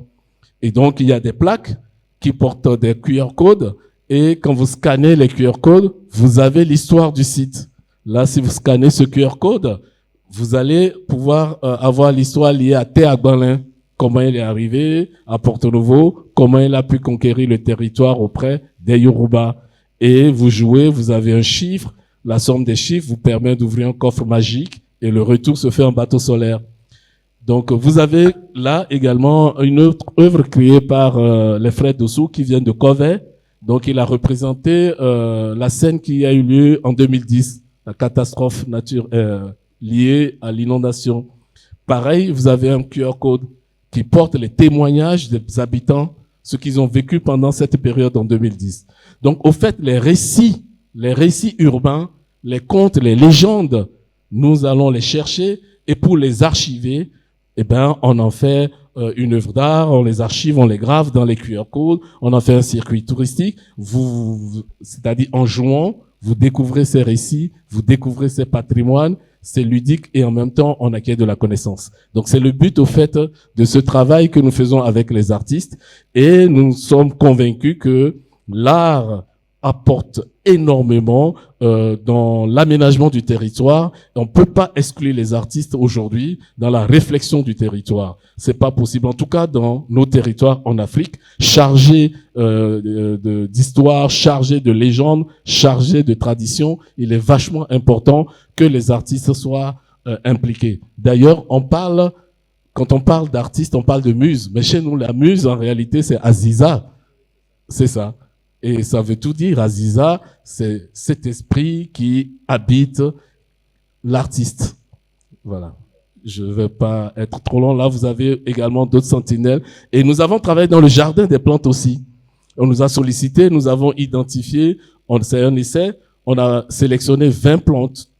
Et donc, il y a des plaques qui portent des QR codes. Et quand vous scannez les QR codes, vous avez l'histoire du site. Là, si vous scannez ce QR code, vous allez pouvoir avoir l'histoire liée à Thé à Gbalin. Comment il est arrivé à Porto-Novo, comment il a pu conquérir le territoire auprès des Yoruba. Et vous jouez, vous avez un chiffre. La somme des chiffres vous permet d'ouvrir un coffre magique et le retour se fait en bateau solaire. Donc, vous avez là également une autre œuvre créée par les frères Dossou qui viennent de Covey. Donc, il a représenté la scène qui a eu lieu en 2010, la catastrophe liée à l'inondation. Pareil, vous avez un QR code qui porte les témoignages des habitants, ce qu'ils ont vécu pendant cette période en 2010. Donc, au fait, les récits urbains, les contes, les légendes, nous allons les chercher et pour les archiver, eh ben, on en fait une œuvre d'art, on les archive, on les grave dans les QR codes, on en fait un circuit touristique. C'est-à-dire en jouant, vous découvrez ces récits, vous découvrez ces patrimoines, c'est ludique et en même temps on acquiert de la connaissance. Donc c'est le but au fait de ce travail que nous faisons avec les artistes et nous sommes convaincus que l'art apporte énormément dans l'aménagement du territoire. On peut pas exclure les artistes aujourd'hui dans la réflexion du territoire. C'est pas possible. En tout cas, dans nos territoires en Afrique, chargés d'histoire, chargés de légendes, chargés de traditions, il est vachement important que les artistes soient impliqués. D'ailleurs, quand on parle d'artistes, on parle de muse. Mais chez nous, la muse, en réalité, c'est Aziza. C'est ça. Et ça veut tout dire. Aziza, c'est cet esprit qui habite l'artiste. Voilà. Je ne vais pas être trop long. Là, vous avez également d'autres sentinelles. Et nous avons travaillé dans le jardin des plantes aussi. On nous a sollicité, nous avons identifié, c'est un essai, on a sélectionné 20 plantes.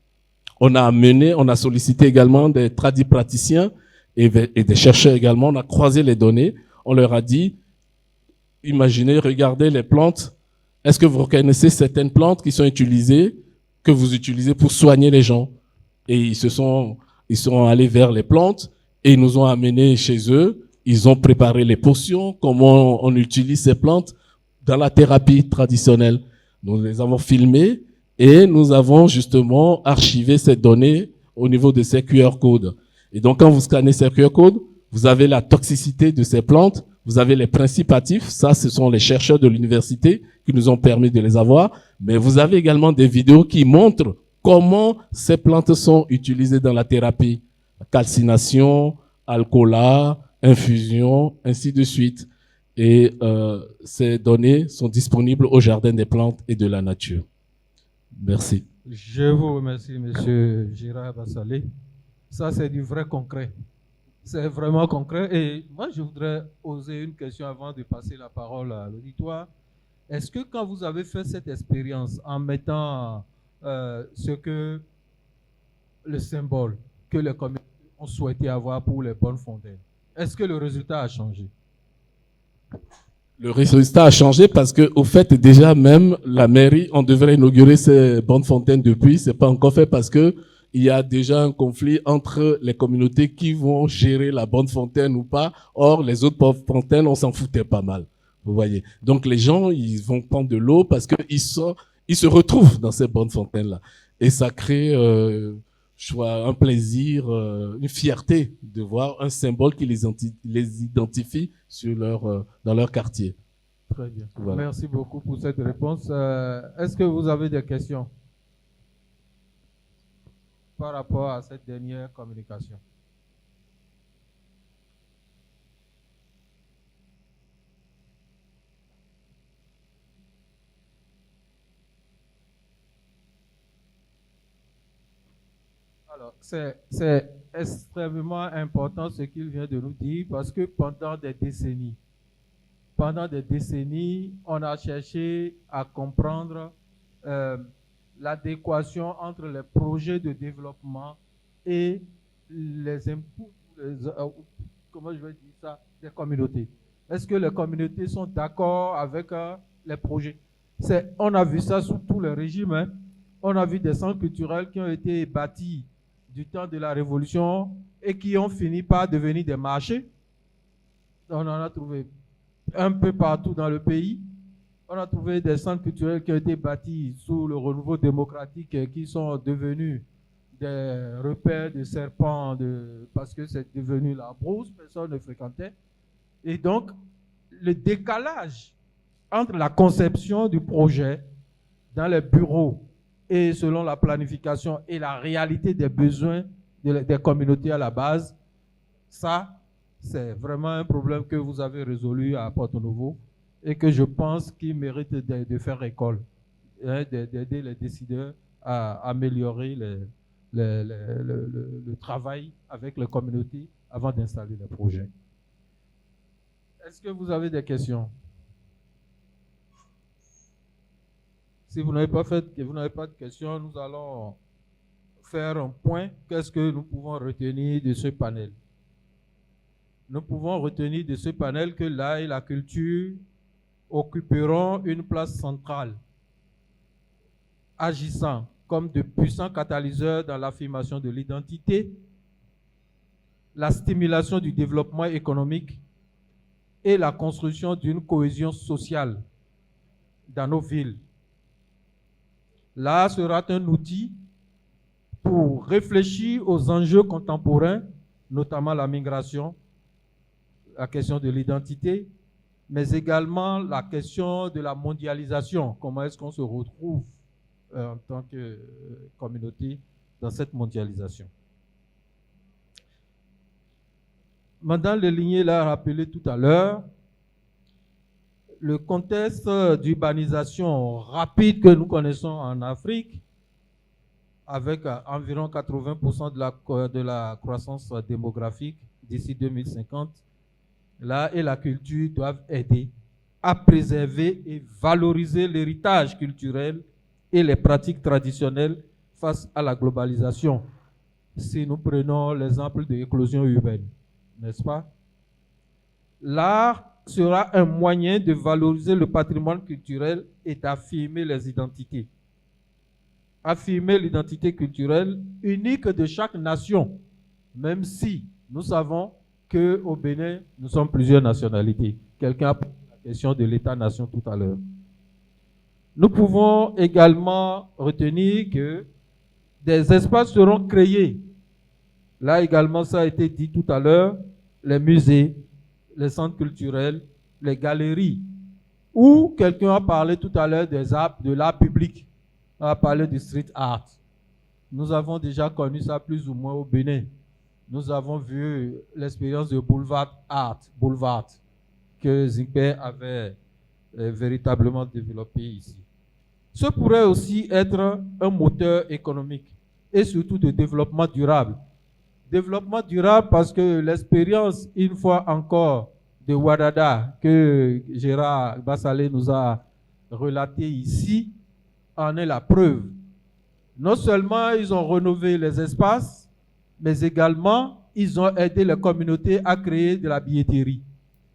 On a sollicité également des tradipraticiens et des chercheurs également. On a croisé les données. On leur a dit, imaginez, regardez les plantes. Est-ce que vous reconnaissez certaines plantes qui sont utilisées, que vous utilisez pour soigner les gens? Et ils sont allés vers les plantes et ils nous ont amenés chez eux. Ils ont préparé les potions, comment on utilise ces plantes dans la thérapie traditionnelle. Nous les avons filmées et nous avons justement archivé ces données au niveau de ces QR codes. Et donc, quand vous scannez ces QR codes, vous avez la toxicité de ces plantes, vous avez les principes actifs, ça, ce sont les chercheurs de l'université qui nous ont permis de les avoir, mais vous avez également des vidéos qui montrent comment ces plantes sont utilisées dans la thérapie. Calcination, alcoolat, infusion, ainsi de suite. Et ces données sont disponibles au Jardin des plantes et de la nature. Merci. Je vous remercie, Monsieur Gérard Bassalé. Ça, c'est du vrai concret. C'est vraiment concret. Et moi, je voudrais poser une question avant de passer la parole à l'auditoire. Est-ce que quand vous avez fait cette expérience en mettant ce que le symbole que les communautés ont souhaité avoir pour les bonnes fontaines, est-ce que le résultat a changé? Le résultat a changé parce que, au fait, déjà même la mairie, on devrait inaugurer ces bonnes fontaines depuis. C'est pas encore fait parce que il y a déjà un conflit entre les communautés qui vont gérer la bonne fontaine ou pas. Or, les autres bonnes fontaines, on s'en foutait pas mal. Vous voyez. Donc les gens, ils vont prendre de l'eau parce qu'ils se retrouvent dans ces bonnes fontaines-là. Et ça crée un plaisir, une fierté de voir un symbole qui les identifie dans leur quartier. Très bien. Voilà. Merci beaucoup pour cette réponse. Est-ce que vous avez des questions par rapport à cette dernière communication? Alors, c'est extrêmement important ce qu'il vient de nous dire parce que pendant des décennies, on a cherché à comprendre l'adéquation entre les projets de développement et les inputs, comment je vais dire ça, des communautés. Est-ce que les communautés sont d'accord avec les projets? On a vu ça sous tous les régimes. Hein. On a vu des centres culturels qui ont été bâtis du temps de la Révolution et qui ont fini par devenir des marchés. On en a trouvé un peu partout dans le pays. On a trouvé des centres culturels qui ont été bâtis sous le renouveau démocratique et qui sont devenus des repères de serpents parce que c'est devenu la brousse, personne ne fréquentait. Et donc, le décalage entre la conception du projet dans les bureaux et selon la planification et la réalité des besoins des communautés à la base, ça, c'est vraiment un problème que vous avez résolu à Porto-Novo et que je pense qu'il mérite de faire école, hein, d'aider les décideurs à améliorer le travail avec les communautés avant d'installer les projets. Est-ce que vous avez des questions? Si vous n'avez pas de questions, nous allons faire un point. Qu'est-ce que nous pouvons retenir de ce panel? Nous pouvons retenir de ce panel que l'art et la culture occuperont une place centrale, agissant comme de puissants catalyseurs dans l'affirmation de l'identité, la stimulation du développement économique et la construction d'une cohésion sociale dans nos villes. L'art sera un outil pour réfléchir aux enjeux contemporains, notamment la migration, la question de l'identité, mais également la question de la mondialisation. Comment est-ce qu'on se retrouve en tant que communauté dans cette mondialisation? Madame Leligné l'a rappelé tout à l'heure, le contexte d'urbanisation rapide que nous connaissons en Afrique, avec environ 80% de la croissance démographique d'ici 2050, l'art et la culture doivent aider à préserver et valoriser l'héritage culturel et les pratiques traditionnelles face à la globalisation. Si nous prenons l'exemple de l'éclosion urbaine, n'est-ce pas? L'art sera un moyen de valoriser le patrimoine culturel et d'affirmer les identités. Affirmer l'identité culturelle unique de chaque nation, même si nous savons qu'au Bénin, nous sommes plusieurs nationalités. Quelqu'un a posé la question de l'État-nation tout à l'heure. Nous pouvons également retenir que des espaces seront créés. Là également, ça a été dit tout à l'heure, les musées, les centres culturels, les galeries, ou quelqu'un a parlé tout à l'heure de l'art public, on a parlé du street art. Nous avons déjà connu ça plus ou moins au Bénin. Nous avons vu l'expérience de boulevard art, que Zingbe avait véritablement développé ici. Ce pourrait aussi être un moteur économique et surtout de développement durable. Développement durable parce que l'expérience, une fois encore, de Ouadada, que Gérard Bassalé nous a relaté ici, en est la preuve. Non seulement ils ont rénové les espaces, mais également ils ont aidé les communautés à créer de la billetterie.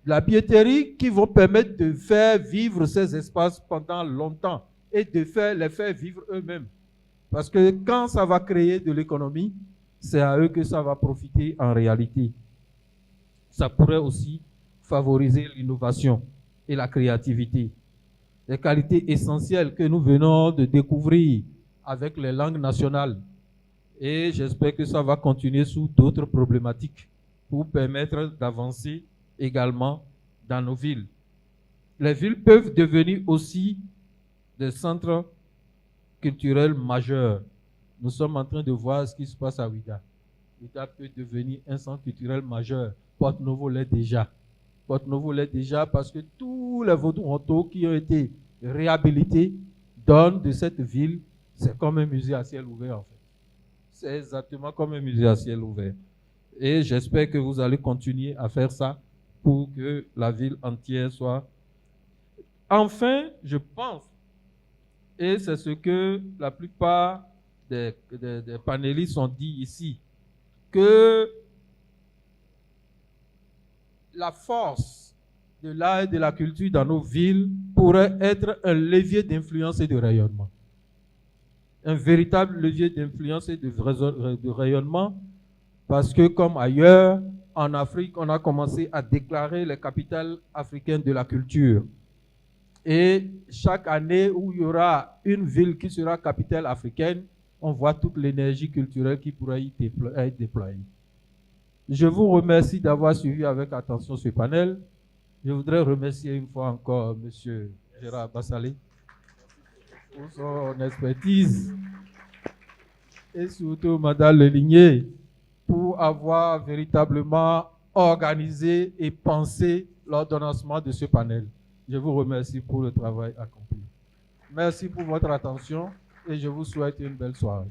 De la billetterie qui vont permettre de faire vivre ces espaces pendant longtemps et de les faire vivre eux-mêmes. Parce que quand ça va créer de l'économie, c'est à eux que ça va profiter en réalité. Ça pourrait aussi favoriser l'innovation. et la créativité. Des qualités essentielles que nous venons de découvrir avec les langues nationales. Et j'espère que ça va continuer sous d'autres problématiques pour permettre d'avancer également dans nos villes. Les villes peuvent devenir aussi des centres culturels majeurs. Nous sommes en train de voir ce qui se passe à Ouidah. Ouidah peut devenir un centre culturel majeur. Porto-Novo l'est déjà. Porto-Novo l'est déjà parce que tous les Vodou-Honto qui ont été réhabilités donnent de cette ville, c'est comme un musée à ciel ouvert en fait. C'est exactement comme un musée à ciel ouvert. Et j'espère que vous allez continuer à faire ça pour que la ville entière soit... Enfin, je pense, et c'est ce que la plupart des panélistes ont dit ici, que la force de l'art et de la culture dans nos villes pourrait être un levier d'influence et de rayonnement. Un véritable levier d'influence et de rayonnement, parce que comme ailleurs, en Afrique, on a commencé à déclarer les capitales africaines de la culture. Et chaque année où il y aura une ville qui sera capitale africaine, on voit toute l'énergie culturelle qui pourrait y être déployée. Je vous remercie d'avoir suivi avec attention ce panel. Je voudrais remercier une fois encore M. Gérard Bassalé pour son expertise et surtout Mme Leligné pour avoir véritablement organisé et pensé l'ordonnancement de ce panel. Je vous remercie pour le travail accompli. Merci pour votre attention et je vous souhaite une belle soirée.